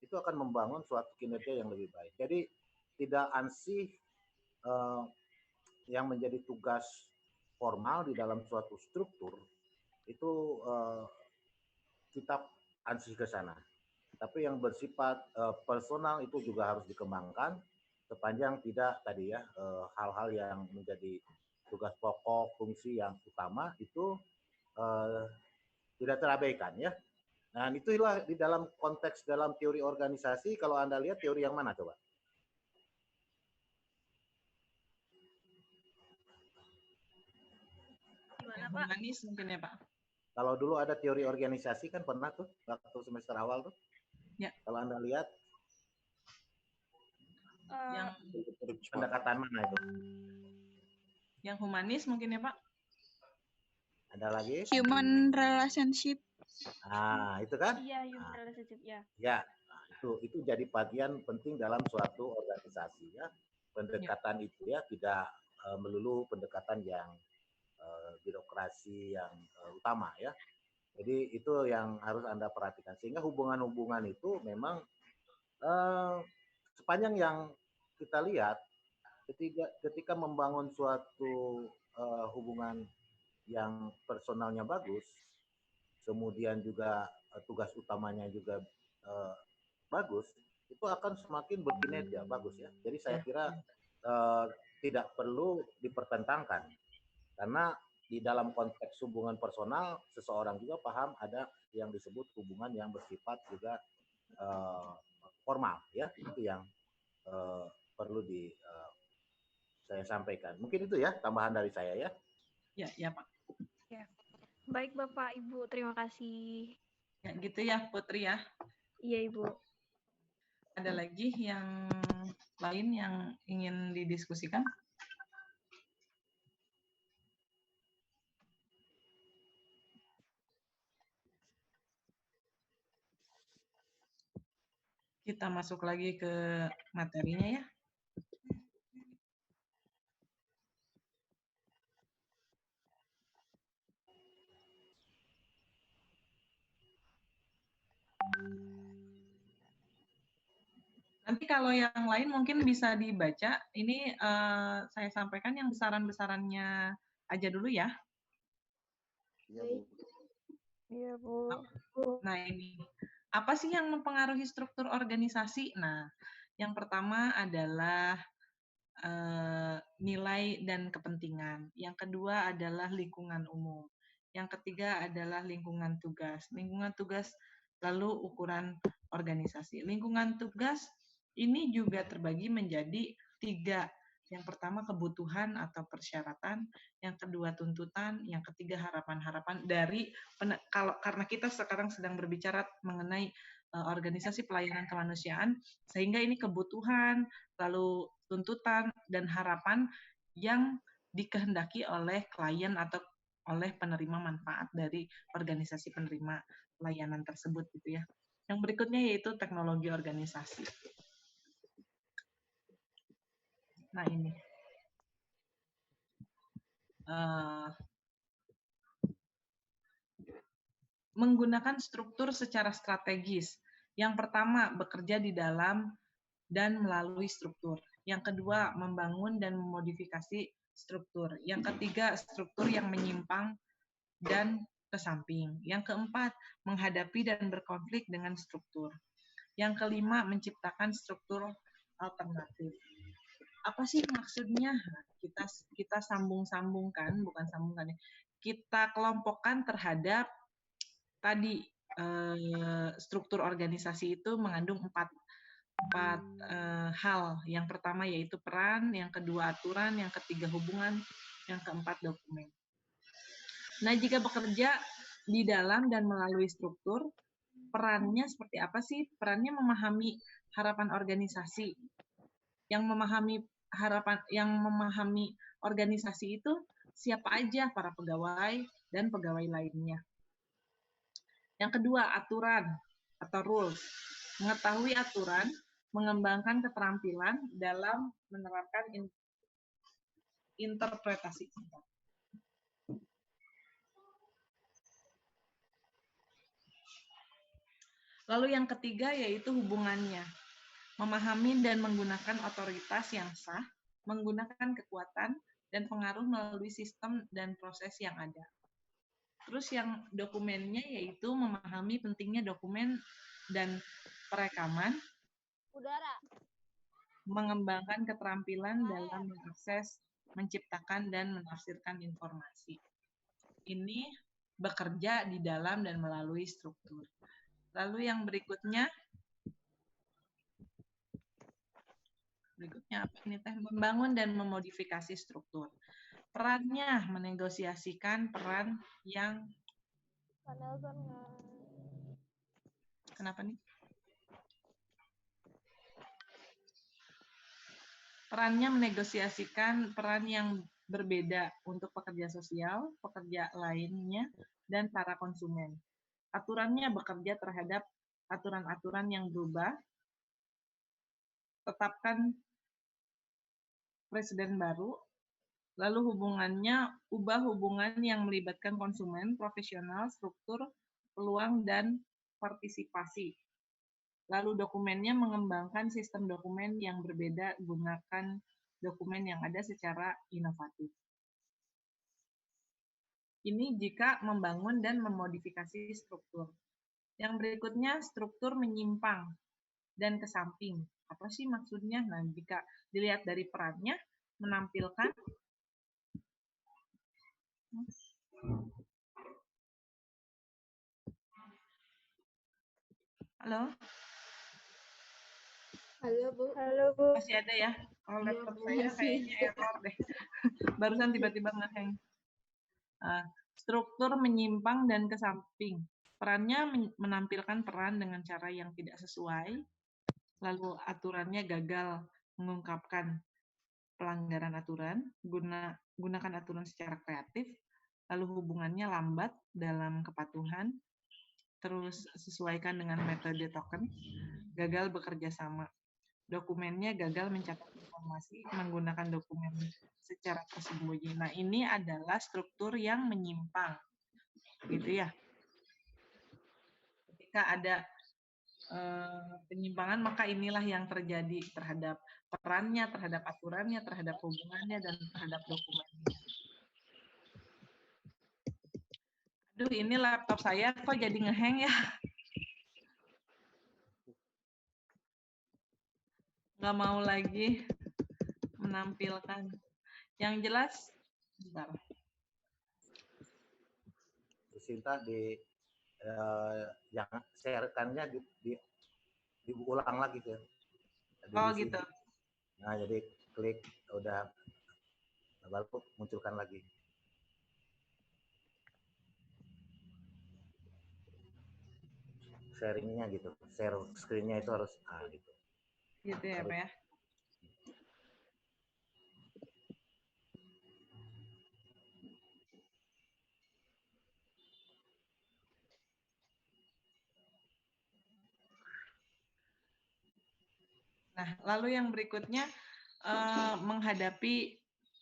itu akan membangun suatu kinerja yang lebih baik. Jadi tidak ansih yang menjadi tugas formal di dalam suatu struktur itu kita ansih ke sana. Tapi yang bersifat personal itu juga harus dikembangkan sepanjang tidak tadi ya hal-hal yang menjadi tugas pokok, fungsi yang utama itu tidak terabaikan ya. Nah, itulah di dalam konteks dalam teori organisasi, kalau Anda lihat teori yang mana coba? Gimana, Yang Pak? humanis mungkin ya, Pak. Kalau dulu ada teori organisasi kan pernah tuh waktu semester awal tuh. Ya. Kalau Anda lihat Yang pendekatan mana itu? Yang humanis mungkin ya, Pak. Ada lagi? Human relationship. Nah, itu kan? Iya, human relationship ya. Ya, nah, itu jadi bagian penting dalam suatu organisasi ya. pendekatan itu ya tidak melulu pendekatan yang birokrasi yang utama ya. Jadi itu yang harus Anda perhatikan. Sehingga hubungan-hubungan itu memang sepanjang yang kita lihat ketika membangun suatu hubungan yang personalnya bagus, kemudian juga tugas utamanya juga bagus, itu akan semakin berkinerja bagus ya. Jadi saya kira tidak perlu dipertentangkan karena di dalam konteks hubungan personal seseorang juga paham ada yang disebut hubungan yang bersifat juga formal ya, itu yang perlu saya sampaikan. Mungkin itu ya tambahan dari saya ya. Ya Pak. Ya. Baik Bapak, Ibu, terima kasih. Ya gitu ya Putri ya. Iya Ibu. Ada lagi yang lain yang ingin didiskusikan? Kita masuk lagi ke materinya ya. Nanti kalau yang lain mungkin bisa dibaca. Ini saya sampaikan yang besaran-besarannya aja dulu ya. Iya, Bu. Iya Bu. Nah ini, apa sih yang mempengaruhi struktur organisasi? Nah, yang pertama adalah nilai dan kepentingan. Yang kedua adalah lingkungan umum. Yang ketiga adalah lingkungan tugas. Lingkungan tugas lalu ukuran organisasi. Lingkungan tugas ini juga terbagi menjadi 3. Yang pertama kebutuhan atau persyaratan, yang kedua tuntutan, yang ketiga harapan-harapan dari karena kita sekarang sedang berbicara mengenai organisasi pelayanan kemanusiaan, sehingga ini kebutuhan, lalu tuntutan dan harapan yang dikehendaki oleh klien atau oleh penerima manfaat dari organisasi penerima pelayanan tersebut gitu ya. Yang berikutnya yaitu teknologi organisasi. Nah ini menggunakan struktur secara strategis. Yang pertama bekerja di dalam dan melalui struktur. Yang kedua membangun dan memodifikasi struktur. Yang ketiga struktur yang menyimpang dan ke samping. Yang keempat menghadapi dan berkonflik dengan struktur. Yang kelima menciptakan struktur alternatif. Apa sih maksudnya? Kita sambung-sambungkan, bukan sambungkan ya. Kita kelompokkan terhadap tadi struktur organisasi itu mengandung empat hal. Yang pertama yaitu peran, yang kedua aturan, yang ketiga hubungan, yang keempat dokumen. Nah, jika bekerja di dalam dan melalui struktur, perannya seperti apa sih? Perannya memahami harapan organisasi. Yang memahami organisasi itu siapa aja para pegawai dan pegawai lainnya. Yang kedua, aturan atau rules. Mengetahui aturan, mengembangkan keterampilan dalam menerapkan interpretasi. Lalu yang ketiga yaitu hubungannya. Memahami dan menggunakan otoritas yang sah, menggunakan kekuatan dan pengaruh melalui sistem dan proses yang ada. Terus yang dokumennya yaitu memahami pentingnya dokumen dan perekaman, mengembangkan keterampilan dalam mengakses, menciptakan, dan menafsirkan informasi. Ini bekerja di dalam dan melalui struktur. Lalu yang berikutnya apa ini teh? Membangun dan memodifikasi struktur. Perannya menegosiasikan peran yang kenapa nih? Perannya menegosiasikan peran yang berbeda untuk pekerja sosial, pekerja lainnya, dan para konsumen. Aturannya bekerja terhadap aturan-aturan yang berubah, tetapkan presiden baru, lalu hubungannya ubah hubungan yang melibatkan konsumen, profesional, struktur, peluang, dan partisipasi. Lalu dokumennya mengembangkan sistem dokumen yang berbeda, gunakan dokumen yang ada secara inovatif. Ini jika membangun dan memodifikasi struktur. Yang berikutnya, struktur menyimpang dan ke samping. Apa sih maksudnya? Nah, jika dilihat dari perannya, menampilkan Halo, Halo Bu. Halo, Bu. masih ada ya? Oh, Iya, laptop Bu, saya masih. kayaknya error deh. Barusan tiba-tiba nge-hang. Struktur menyimpang dan ke samping. Perannya menampilkan peran dengan cara yang tidak sesuai, lalu aturannya gagal mengungkapkan pelanggaran aturan, gunakan aturan secara kreatif, lalu hubungannya lambat dalam kepatuhan, terus sesuaikan dengan metode token, gagal bekerja sama. Dokumennya gagal mencatat informasi menggunakan dokumen secara tersembunyi. Nah, ini adalah struktur yang menyimpang, gitu ya. Ketika ada penyimpangan, maka inilah yang terjadi terhadap perannya, terhadap aturannya, terhadap hubungannya, dan terhadap dokumennya. Aduh, ini laptop saya kok jadi nge-hang ya? Nggak mau lagi menampilkan. Yang jelas, bentar. Sinta yang share-kannya diulang lagi ke. Oh gitu. Nah, jadi klik udah baru munculkan lagi. Sharingnya gitu, share screen-nya itu harus gitu. Gitu ya, Pak ya. Nah, lalu yang berikutnya menghadapi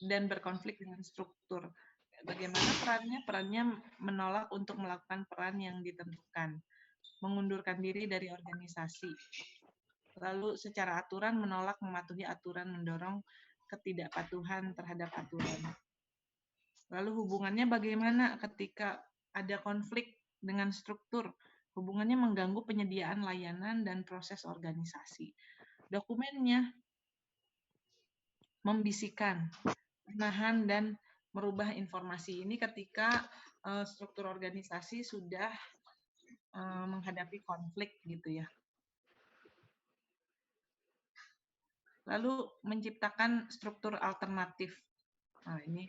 dan berkonflik dengan struktur. Bagaimana perannya? Perannya menolak untuk melakukan peran yang ditentukan, mengundurkan diri dari organisasi. Lalu secara aturan menolak mematuhi aturan, mendorong ketidakpatuhan terhadap aturan. Lalu hubungannya bagaimana ketika ada konflik dengan struktur? Hubungannya mengganggu penyediaan layanan dan proses organisasi. Dokumennya membisikkan, menahan, dan merubah informasi ini ketika struktur organisasi sudah menghadapi konflik gitu ya. Lalu menciptakan struktur alternatif. Nah, ini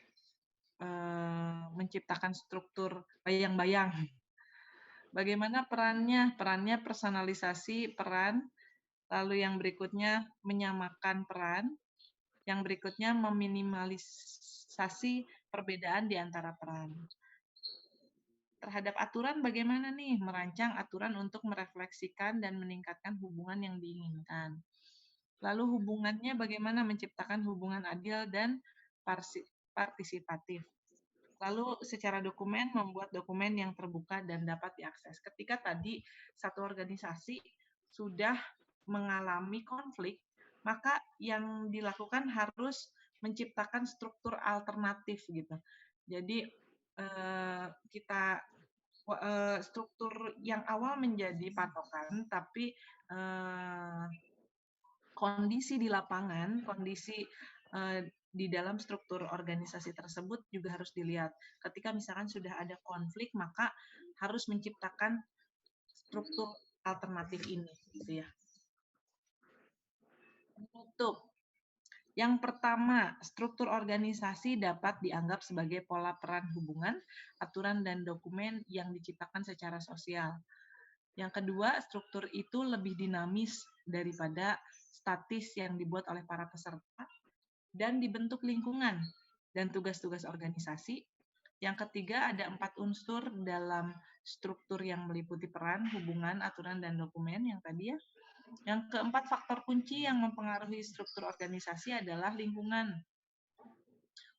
menciptakan struktur bayang-bayang. Bagaimana perannya? Perannya personalisasi peran, lalu yang berikutnya menyamakan peran, yang berikutnya meminimalisasi perbedaan di antara peran. Terhadap aturan bagaimana nih? Merancang aturan untuk merefleksikan dan meningkatkan hubungan yang diinginkan. Lalu hubungannya bagaimana? Menciptakan hubungan adil dan partisipatif. Lalu secara dokumen, membuat dokumen yang terbuka dan dapat diakses. Ketika tadi satu organisasi sudah mengalami konflik, maka yang dilakukan harus menciptakan struktur alternatif gitu. Jadi kita struktur yang awal menjadi patokan, tapi kondisi di lapangan, kondisi di dalam struktur organisasi tersebut juga harus dilihat. Ketika misalkan sudah ada konflik, maka harus menciptakan struktur alternatif ini, gitu ya. Penutup. Yang pertama, struktur organisasi dapat dianggap sebagai pola peran hubungan, aturan, dan dokumen yang diciptakan secara sosial. Yang kedua, struktur itu lebih dinamis daripada statis yang dibuat oleh para peserta dan dibentuk lingkungan dan tugas-tugas organisasi. Yang ketiga, ada 4 unsur dalam struktur yang meliputi peran, hubungan, aturan, dan dokumen yang tadi ya. Yang keempat, faktor kunci yang mempengaruhi struktur organisasi adalah lingkungan,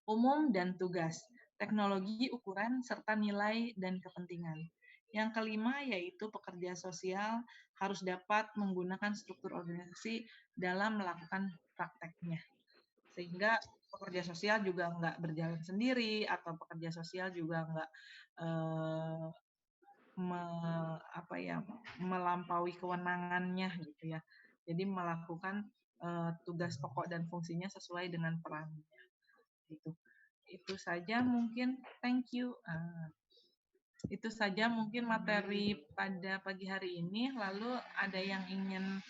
umum dan tugas, teknologi, ukuran, serta nilai dan kepentingan. Yang kelima yaitu pekerja sosial harus dapat menggunakan struktur organisasi dalam melakukan prakteknya. Sehingga pekerja sosial juga nggak berjalan sendiri atau pekerja sosial juga nggak melampaui kewenangannya gitu ya. Jadi melakukan tugas pokok dan fungsinya sesuai dengan perannya. Gitu. Itu saja mungkin. Thank you. Itu saja mungkin materi pada pagi hari ini. Lalu ada yang ingin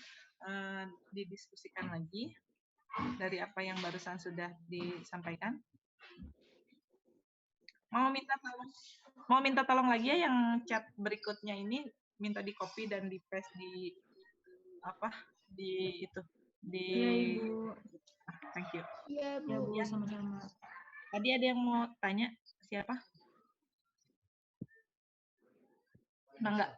didiskusikan lagi dari apa yang barusan sudah disampaikan? Mau minta tolong lagi ya yang chat berikutnya ini minta di copy dan di paste di itu di. Iya, Ibu. Thank you. Iya, Bu, sama-sama. Tadi ada yang mau tanya, siapa? Enggak.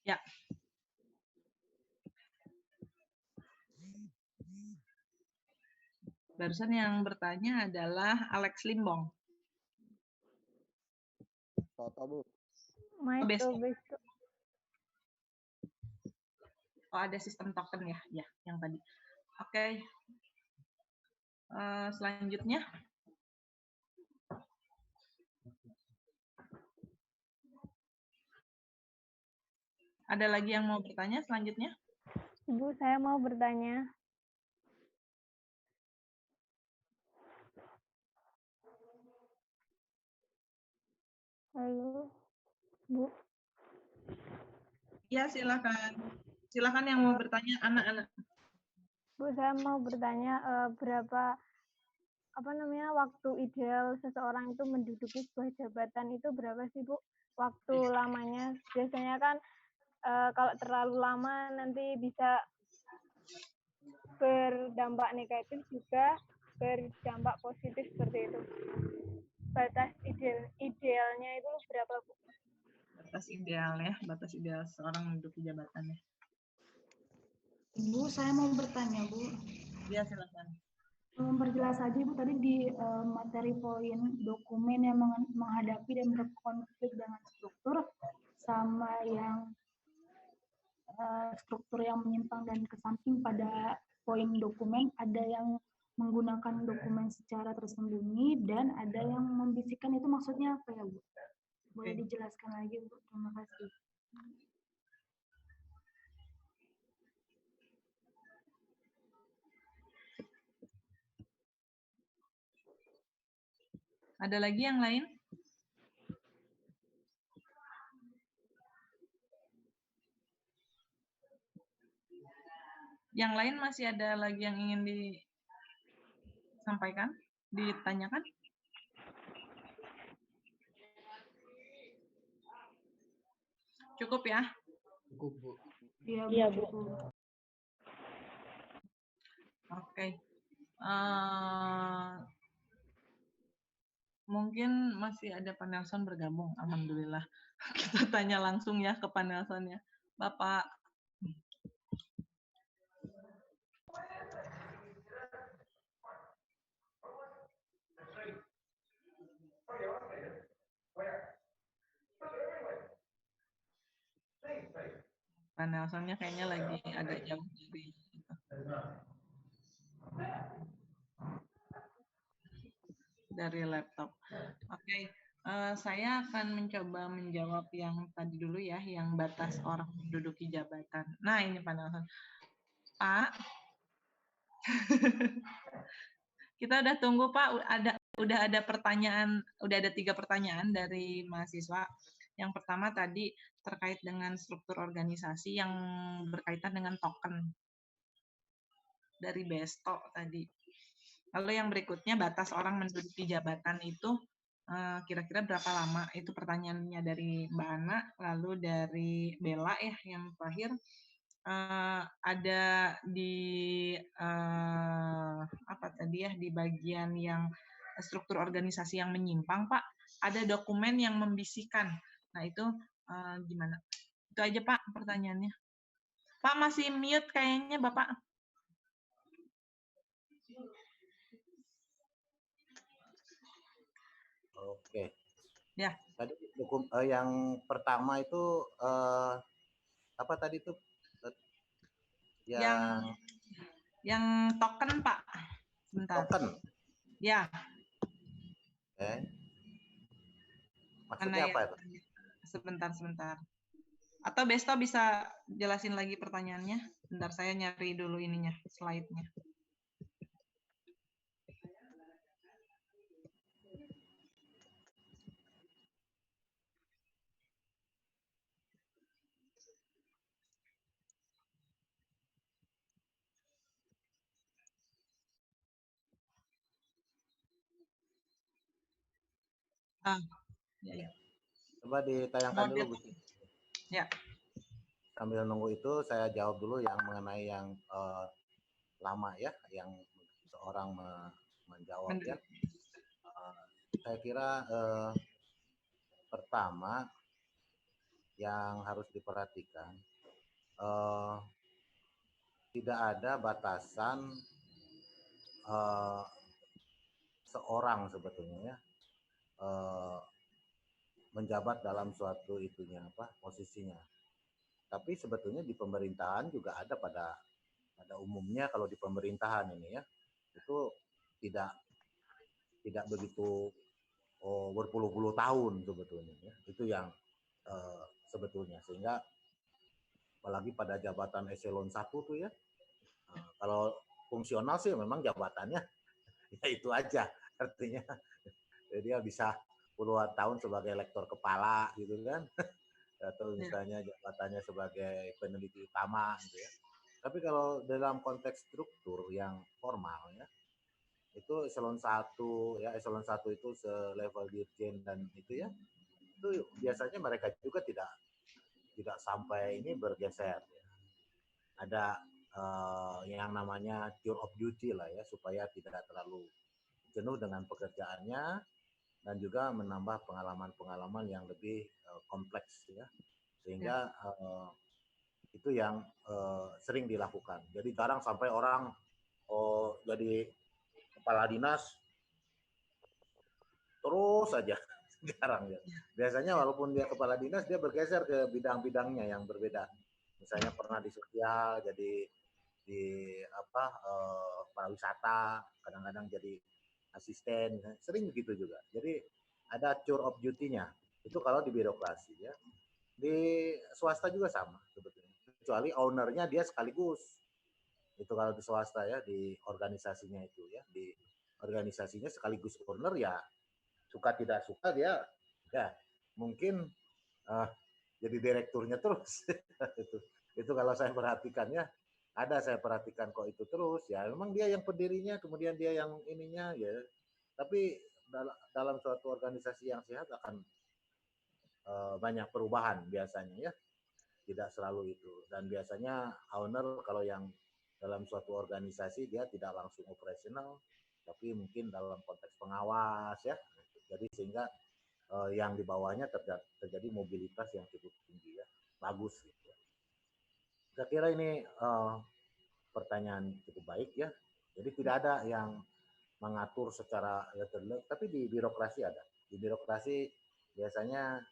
Ya. Barusan yang bertanya adalah Alex Limbong. Toto, Bu. Besok. Oh, ada sistem token ya? Ya, yang tadi. Oke. Selanjutnya. Ada lagi yang mau bertanya selanjutnya? Ibu, saya mau bertanya. Halo, Bu. Ya, silakan. Silakan yang mau bertanya, anak-anak. Bu, saya mau bertanya berapa waktu ideal seseorang itu menduduki sebuah jabatan itu berapa sih, Bu? Waktu lamanya. Biasanya kan kalau terlalu lama nanti bisa berdampak negatif juga berdampak positif seperti itu. Batas idealnya itu berapa, Bu? Batas ideal seorang menduduki jabatannya. Ibu, saya mau bertanya, Bu. Ya, silakan. Memperjelas saja, Bu, tadi di materi poin dokumen yang menghadapi dan berkonflik dengan struktur, sama yang struktur yang menyimpang dan kesamping pada poin dokumen, ada yang menggunakan dokumen secara tersembunyi dan ada yang membisikkan. Itu maksudnya apa ya, Bu? Boleh dijelaskan lagi, Bu? Terima kasih. Ada lagi yang lain? Yang lain masih ada lagi yang ingin disampaikan, ditanyakan? Cukup ya? Cukup, Bu. Iya, Bu. Oke. Mungkin masih ada Pak Nelson bergabung. Alhamdulillah. Kita tanya langsung ya ke Pak Nelson ya. Bapak. Pak Nelsonnya kayaknya lagi agak jauh dari laptop. Oke. Saya akan mencoba menjawab yang tadi dulu ya, yang batas orang menduduki jabatan. Nah, ini Pak Nelson. Pak, kita udah tunggu Pak, udah ada pertanyaan, udah ada 3 pertanyaan dari mahasiswa. Yang pertama tadi terkait dengan struktur organisasi yang berkaitan dengan token dari Besto tadi. Lalu yang berikutnya batas orang menduduki jabatan itu kira-kira berapa lama? Itu pertanyaannya dari Mbak Ana, lalu dari Bella ya yang terakhir ada di apa tadi ya, di bagian yang struktur organisasi yang menyimpang, Pak, ada dokumen yang membisikkan. Nah, itu gimana? Itu aja, Pak, pertanyaannya. Pak masih mute kayaknya, Bapak. Oke. Ya. Tadi yang pertama itu apa tadi tuh? Yang token, Pak. Sebentar. Token. Ya. Oke. Maksudnya apa itu? Sebentar. Atau Besto bisa jelasin lagi pertanyaannya? Bentar, saya nyari dulu ininya, slide-nya. Ya. Coba ditayangkan dulu, Bu. Ya. Sambil nunggu itu saya jawab dulu yang mengenai yang lama ya, yang seorang menjawab ya. Saya kira pertama yang harus diperhatikan tidak ada batasan seorang sebetulnya ya menjabat dalam suatu itunya posisinya. Tapi sebetulnya di pemerintahan juga ada pada umumnya kalau di pemerintahan ini ya itu tidak begitu berpuluh-puluh tahun sebetulnya ya. Itu yang sebetulnya sehingga apalagi pada jabatan eselon 1 tuh ya kalau fungsional sih memang jabatannya ya itu aja artinya dia bisa puluhan tahun sebagai lektor kepala gitu kan atau misalnya jabatannya sebagai peneliti utama gitu ya. Tapi kalau dalam konteks struktur yang formal ya itu eselon 1 ya, eselon 1 itu selevel dirjen dan itu ya itu biasanya mereka juga tidak sampai ini bergeser ya. Ada yang namanya tour of duty lah ya supaya tidak terlalu jenuh dengan pekerjaannya dan juga menambah pengalaman-pengalaman yang lebih kompleks ya sehingga itu yang sering dilakukan. Jadi jarang sampai orang jadi kepala dinas terus saja jarang ya. Biasanya walaupun dia kepala dinas dia bergeser ke bidang-bidangnya yang berbeda. Misalnya pernah di sosial jadi di pariwisata, kadang-kadang jadi asisten, sering begitu juga. Jadi ada tour of duty-nya. Itu kalau di birokrasi ya. Di swasta juga sama sebetulnya. Kecuali ownernya dia sekaligus. Itu kalau di swasta ya, di organisasinya itu ya, di organisasinya sekaligus owner ya suka tidak suka dia ya mungkin jadi direkturnya terus. itu kalau saya perhatikannya saya perhatikan kok itu terus ya memang dia yang pendirinya kemudian dia yang ininya ya tapi dalam suatu organisasi yang sehat akan banyak perubahan biasanya ya tidak selalu itu dan biasanya owner kalau yang dalam suatu organisasi dia tidak langsung operasional tapi mungkin dalam konteks pengawas ya jadi sehingga yang di bawahnya terjadi mobilitas yang cukup tinggi ya bagus gitu ya. Saya kira ini pertanyaan cukup baik ya jadi tidak ada yang mengatur secara tapi di birokrasi ada di birokrasi biasanya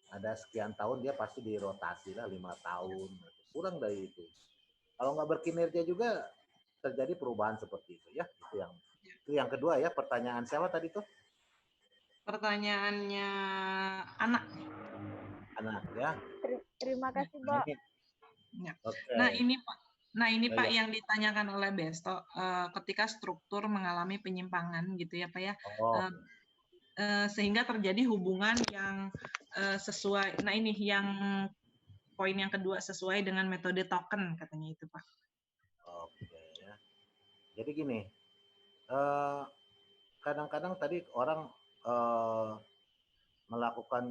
ada sekian tahun dia pasti dirotasi lah 5 tahun kurang dari itu kalau nggak berkinerja juga terjadi perubahan seperti itu ya itu yang kedua ya pertanyaan siapa tadi tuh pertanyaannya anak ya terima kasih Pak ya. Okay. Nah ini Pak yang ditanyakan oleh Besto ketika struktur mengalami penyimpangan gitu ya Pak ya sehingga terjadi hubungan yang sesuai. Nah ini yang poin yang kedua sesuai dengan metode token katanya itu Pak. Oke ya. Jadi gini, kadang-kadang tadi orang melakukan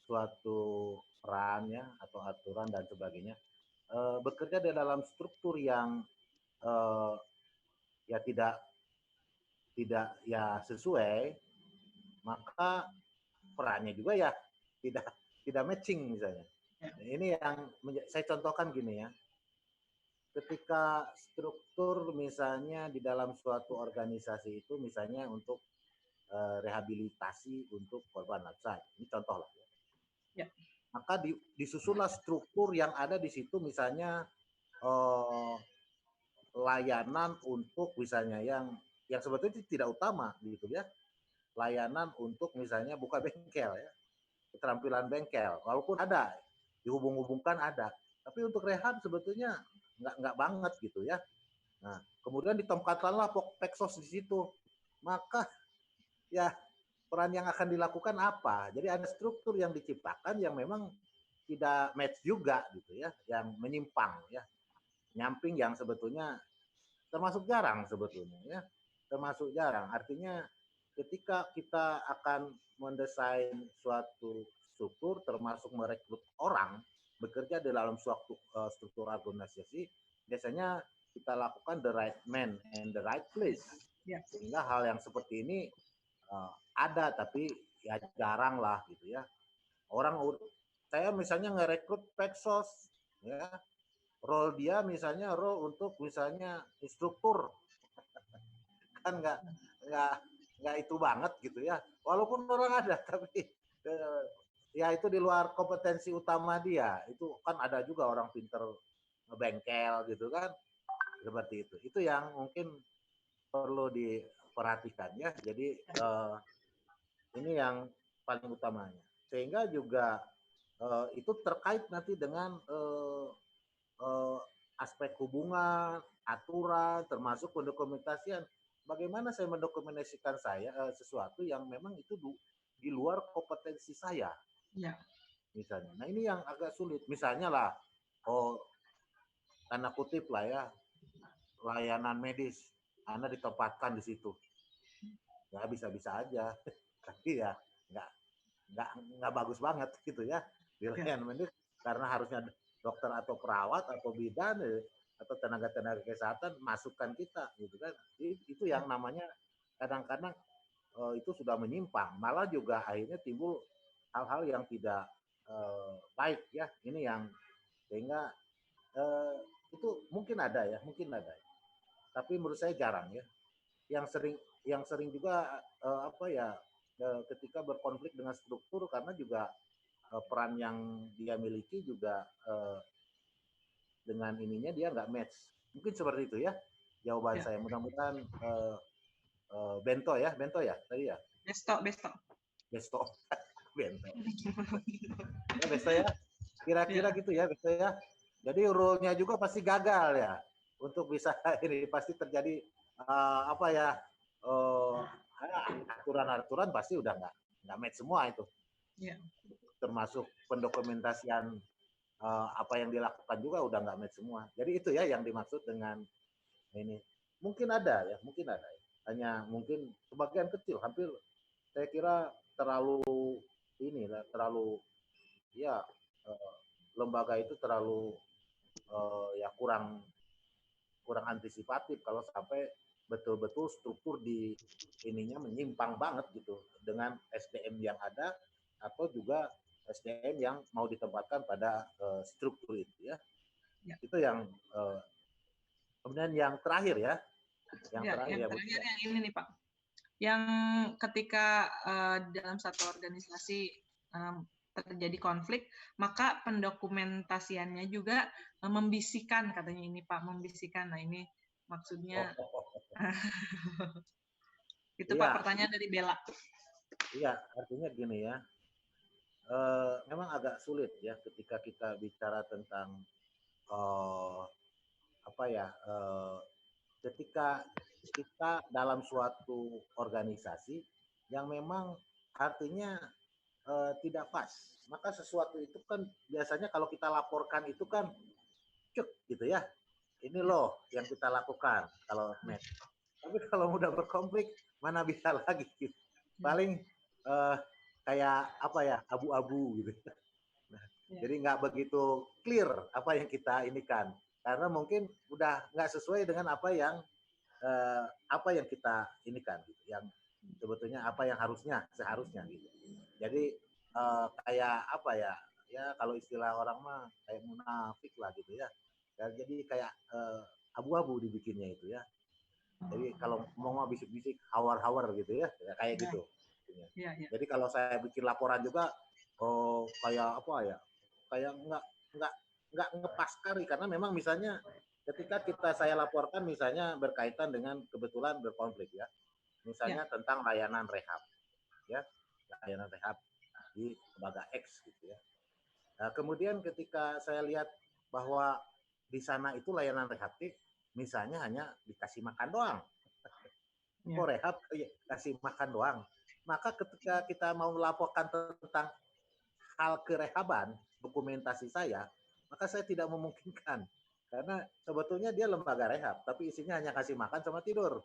suatu peran ya atau aturan dan sebagainya bekerja di dalam struktur yang ya tidak ya sesuai, maka perannya juga ya tidak matching misalnya. Ini yang saya contohkan gini ya. Ketika struktur misalnya di dalam suatu organisasi itu misalnya untuk rehabilitasi untuk korban laksa, ini contoh lah. Ya. Maka disusunlah struktur yang ada di situ misalnya layanan untuk misalnya yang sebetulnya tidak utama gitu ya. Layanan untuk misalnya buka bengkel ya, keterampilan bengkel, walaupun ada dihubung-hubungkan ada, tapi untuk rehab sebetulnya nggak banget gitu ya. Nah, kemudian ditempatkanlah Peksos di situ, maka ya peran yang akan dilakukan apa? Jadi ada struktur yang diciptakan yang memang tidak match juga gitu ya, yang menyimpang ya, nyamping yang sebetulnya termasuk jarang sebetulnya ya, termasuk jarang. Artinya ketika kita akan mendesain suatu struktur termasuk merekrut orang bekerja di dalam suatu struktur organisasi, biasanya kita lakukan the right man and the right place. Sehingga hal yang seperti ini ada tapi ya jarang lah gitu ya. Saya misalnya ngerekrut Peksos ya, role dia misalnya role untuk misalnya instruktur kan nggak itu banget gitu ya, walaupun orang ada tapi ya itu di luar kompetensi utama dia. Itu kan ada juga orang pinter ngebengkel gitu kan, seperti itu yang mungkin perlu diperhatikan ya. Jadi ini yang paling utamanya, sehingga juga itu terkait nanti dengan aspek hubungan, aturan, termasuk pendokumentasian. Bagaimana saya mendokumentasikan sesuatu yang memang itu di luar kompetensi saya. Ya. Misalnya. Nah ini yang agak sulit. Misalnya lah, tanda kutip lah ya, layanan medis, Anda ditempatkan di situ. Ya bisa-bisa aja. Tapi ya nggak bagus banget gitu ya. Di layanan medis, karena harusnya dokter atau perawat atau bidan atau tenaga-tenaga kesehatan masukkan kita gitu kan. Itu yang namanya kadang-kadang itu sudah menyimpang, malah juga akhirnya timbul hal-hal yang tidak baik ya. Ini yang sehingga itu mungkin ada ya, tapi menurut saya jarang ya. Yang sering juga ketika berkonflik dengan struktur karena juga peran yang dia miliki juga dengan ininya dia nggak match. Mungkin seperti itu ya jawaban saya. Mudah-mudahan Bento ya tadi ya. Besto. Bento. Ya Besto ya. Kira-kira gitu ya Besto ya. Jadi rule-nya juga pasti gagal ya. Untuk bisa ini pasti terjadi aturan-aturan pasti udah nggak match semua itu. Ya. Termasuk pendokumentasian apa yang dilakukan juga udah nggak match semua. Jadi itu ya yang dimaksud dengan ini. Mungkin ada ya. Hanya mungkin sebagian kecil, hampir saya kira terlalu lembaga itu terlalu ya kurang antisipatif kalau sampai betul-betul struktur di ininya menyimpang banget gitu dengan SDM yang ada atau juga SDM yang mau ditempatkan pada struktur itu ya. Itu yang kemudian yang terakhir ya. Yang terakhir yang ini nih Pak. Yang ketika dalam satu organisasi terjadi konflik, maka pendokumentasiannya juga membisikkan, katanya ini Pak, membisikkan. Nah ini maksudnya itu Pak pertanyaan dari Bella. Iya, artinya gini ya. Memang agak sulit ya ketika kita bicara tentang ketika kita dalam suatu organisasi yang memang artinya tidak pas, maka sesuatu itu kan biasanya kalau kita laporkan itu kan cuk gitu ya, ini loh yang kita lakukan kalau match. Tapi kalau udah berkonflik mana bisa lagi gitu. Paling kayak abu-abu gitu. Nah, Jadi nggak begitu clear apa yang kita inikan. Karena mungkin udah nggak sesuai dengan apa yang kita inikan, gitu. Yang sebetulnya apa yang seharusnya gitu. Jadi kayak apa ya? Ya kalau istilah orang mah kayak munafik lah gitu ya. Jadi kayak abu-abu dibikinnya itu ya. Jadi kalau mau bisik-bisik hawar-hawar gitu ya, kayak gitu. Jadi kalau saya bikin laporan juga kayak apa ya? Kayak nggak ngepas kari, karena memang misalnya ketika saya laporkan misalnya berkaitan dengan kebetulan berkonflik ya. Misalnya tentang layanan rehab ya. Layanan rehab di lembaga X gitu ya. Nah, kemudian ketika saya lihat bahwa di sana itu layanan rehab misalnya hanya dikasih makan doang. Kok rehab kasih makan doang. Maka ketika kita mau melaporkan tentang hal kerehaban, dokumentasi saya, maka saya tidak memungkinkan. Karena sebetulnya dia lembaga rehab, tapi isinya hanya kasih makan sama tidur.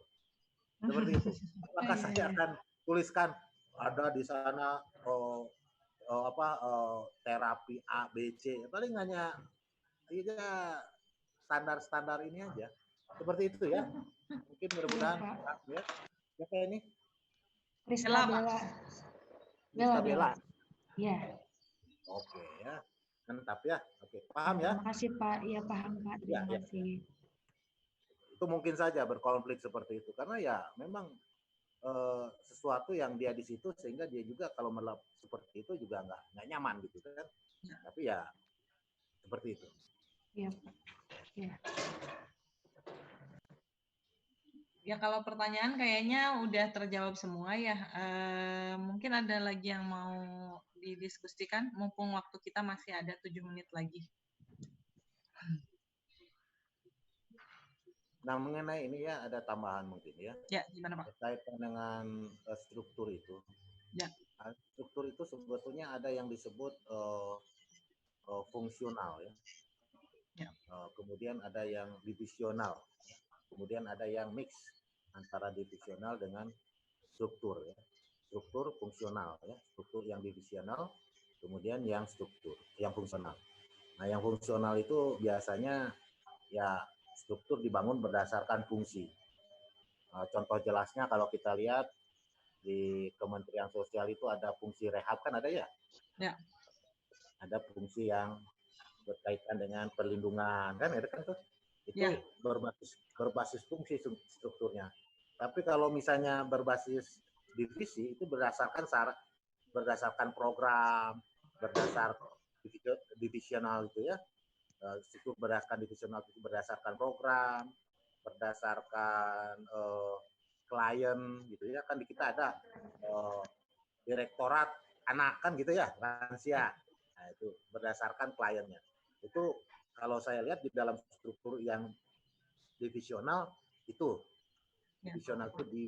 Seperti itu. Maka saya akan tuliskan ada di sana terapi A, B, C. Paling hanya standar-standar ini aja. Seperti itu ya. Mungkin mudah-mudahan ya. Siapa ini? Rizka Bella. Bella. Ya. Oke ya. Mantap ya. Oke, paham ya? Terima kasih Pak. Ya paham Pak. Terima kasih. Itu mungkin saja berkonflik seperti itu karena ya memang sesuatu yang dia di situ sehingga dia juga kalau melakukan seperti itu juga nggak nyaman gitu kan. Tapi ya seperti itu. Iya Pak. Ya. Ya kalau pertanyaan kayaknya udah terjawab semua ya. Mungkin ada lagi yang mau didiskusikan, mumpung waktu kita masih ada 7 menit lagi. Nah mengenai ini ya ada tambahan mungkin ya. Ya gimana Pak? Berkaitan dengan struktur itu. Ya. Struktur itu sebetulnya ada yang disebut fungsional ya. Ya. Kemudian ada yang divisional. Kemudian ada yang mix antara divisional dengan struktur ya. Struktur fungsional ya, struktur yang divisional, kemudian yang fungsional. Nah, yang fungsional itu biasanya ya struktur dibangun berdasarkan fungsi. Contoh jelasnya kalau kita lihat di Kementerian Sosial itu ada fungsi rehab kan ada ya? Ya. Ada fungsi yang berkaitan dengan perlindungan kan itu kan tuh. Itu berbasis fungsi strukturnya. Tapi kalau misalnya berbasis divisi itu berdasarkan program, berdasarkan divisional itu ya. Struktur berdasarkan divisional itu berdasarkan program, berdasarkan klien gitu ya. Kan di kita ada direktorat anak kan gitu ya, lansia. Nah, itu berdasarkan kliennya. Itu kalau saya lihat di dalam struktur yang divisional itu divisional itu di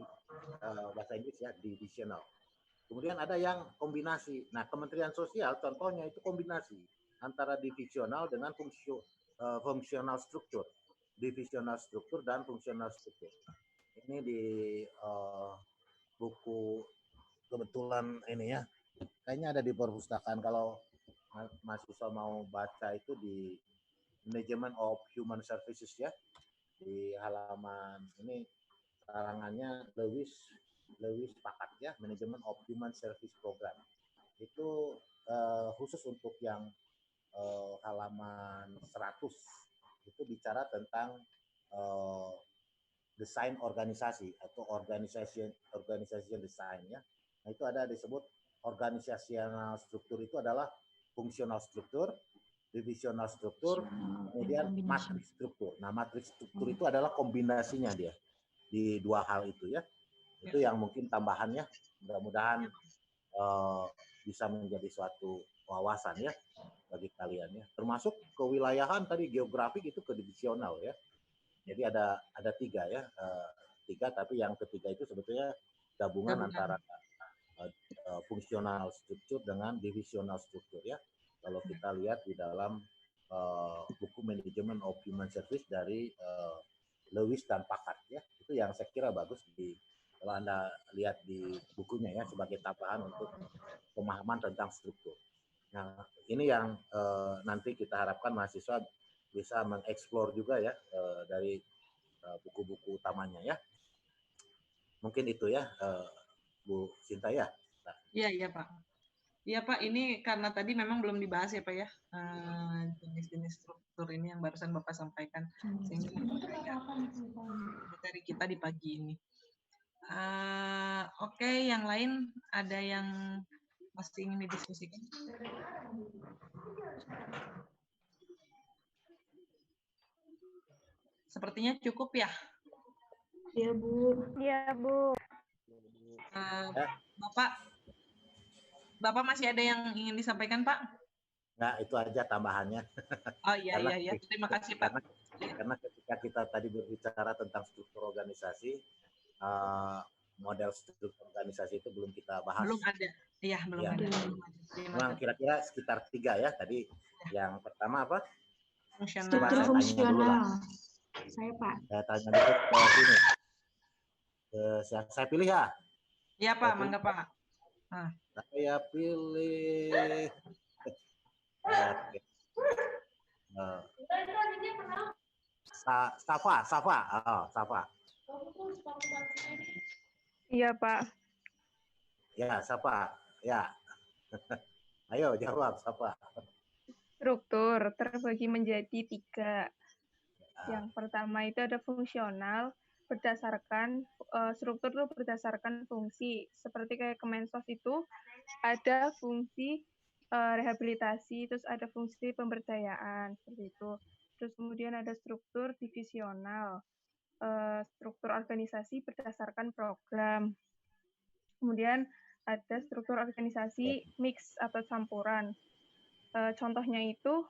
bahasa Inggris ya divisional. Kemudian ada yang kombinasi. Nah, Kementerian Sosial contohnya itu kombinasi antara divisional dengan fungsional struktur. Divisional struktur dan fungsional struktur. Ini di buku kebetulan ini ya. Kayaknya ada di perpustakaan kalau mahasiswa mau baca itu di Management of Human Services ya. Di halaman ini karangannya Lewis Packard ya, Management of Human Service Program. Itu khusus untuk yang halaman 100 itu bicara tentang desain organisasi atau organization design ya. Nah, itu ada disebut organisasional struktur itu adalah fungsional struktur, divisional struktur, kemudian matriks struktur. Nah, matriks struktur itu adalah kombinasinya dia di dua hal itu ya. Itu yang mungkin tambahannya. Mudah-mudahan bisa menjadi suatu wawasan ya bagi kalian ya. Termasuk kewilayahan tadi geografik itu ke divisional ya. Jadi ada 3 ya, 3 tapi yang ketiga itu sebetulnya gabungan antara fungsional struktur dengan divisional struktur ya. Kalau kita lihat di dalam buku Management of Human Service dari Lewis dan Packard ya, itu yang saya kira bagus kalau Anda lihat di bukunya ya sebagai tambahan untuk pemahaman tentang struktur. Nah, ini yang nanti kita harapkan mahasiswa bisa mengeksplor juga ya dari buku-buku utamanya ya. Mungkin itu ya, Bu Sinta ya. Nah. Iya, iya Pak. Iya Pak, ini karena tadi memang belum dibahas ya Pak ya, jenis-jenis struktur ini yang barusan Bapak sampaikan, sehingga materi kita di pagi ini. Oke, yang lain ada yang masih ingin didiskusikan? Sepertinya cukup ya. Iya Bu. Iya Bu. Bapak masih ada yang ingin disampaikan Pak? Nah, itu aja tambahannya. Oh iya, iya. Terima kasih Pak. Karena ketika kita tadi berbicara tentang struktur organisasi, model struktur organisasi itu belum kita bahas. Belum ada. Iya, belum ada. Memang kira-kira sekitar 3 ya tadi. Yang pertama apa? Struktur fungsional. Saya Pak. Saya tanya dulu ke sini. Saya pilih ya. Iya Pak, mangga Pak. Saya pilih. Safa. Safa. Iya Pak. Ya, Safa. Ya. Ayo jawab, Safa. Struktur terbagi menjadi 3. Yang pertama itu ada fungsional, berdasarkan struktur itu berdasarkan fungsi. Seperti kayak Kemensos itu ada fungsi rehabilitasi, terus ada fungsi pemberdayaan seperti itu. Terus kemudian ada struktur divisional, struktur organisasi berdasarkan program. Kemudian ada struktur organisasi mix atau campuran. Contohnya itu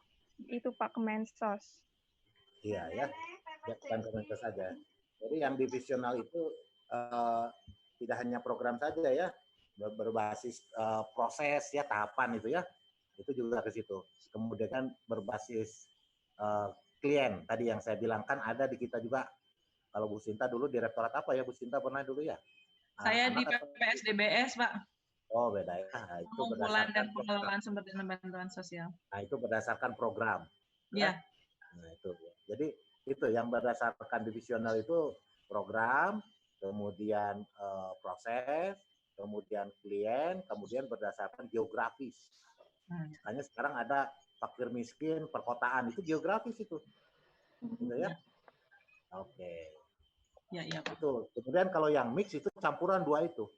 Pak Kemensos. Iya ya, bukan Kemensos saja. Jadi yang divisional itu tidak hanya program saja ya, berbasis proses ya, tahapan itu ya, itu juga ke situ. Kemudian kan berbasis klien tadi yang saya bilang kan ada di kita juga. Kalau Bu Sinta dulu direktorat apa ya Bu Sinta pernah dulu ya? Saya di PPSDBS Pak. Oh beda ya. Nah, itu pengumpulan dan pengelolaan sumber dana bantuan sosial. Nah itu berdasarkan program. Iya. Nah itu. Jadi itu yang berdasarkan divisional itu program, kemudian proses, kemudian klien, kemudian berdasarkan geografis. Makanya sekarang ada fakir miskin, perkotaan itu geografis itu, gitu ya. Oke. Ya. Betul. Kemudian kalau yang mix itu campuran 2 itu.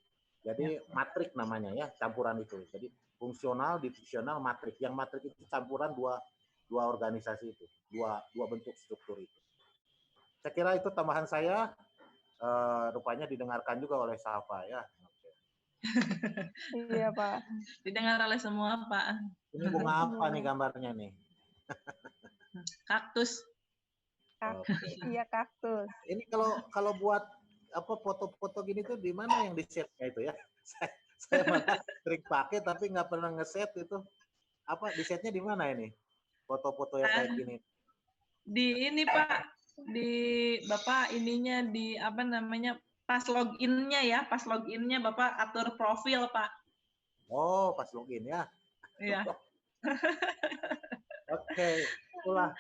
Jadi matrik namanya ya, campuran itu. Jadi fungsional, divisional, matrik. Yang matrik itu campuran dua organisasi itu, dua bentuk struktur itu. Saya kira itu tambahan saya. Rupanya didengarkan juga oleh Safa ya. Iya Pak. Didengar oleh semua Pak. Ini bunga apa nih gambarnya nih? Kaktus. Iya kaktus. Ini kalau buat apa foto-foto gini tuh di mana yang di set-nya itu ya? Saya malah sering pakai tapi nggak pernah ngeset itu. Apa di setnya di mana ini? Foto-foto yang kayak gini. Di ini Pak, di Bapak ininya di apa namanya? Pas login-nya ya, pas login-nya Bapak atur profil Pak. Oh, pas login ya. Iya. Oke, itulah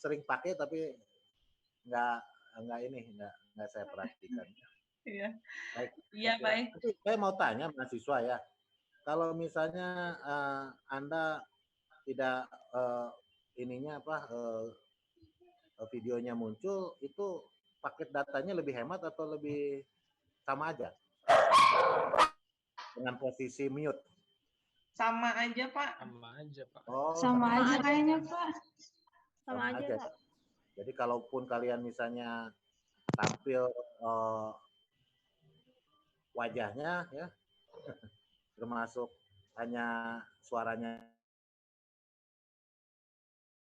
sering pakai tapi nggak saya perhatikan. Iya. Baik. Iya baik. Saya mau tanya mahasiswa ya, kalau misalnya Anda tidak videonya muncul, itu paket datanya lebih hemat atau lebih sama aja dengan posisi mute? Sama aja Pak. Sama aja Pak. Oh, sama aja kayaknya Pak. Sama aja Pak. Jadi kalaupun kalian misalnya tampil wajahnya ya, termasuk hanya suaranya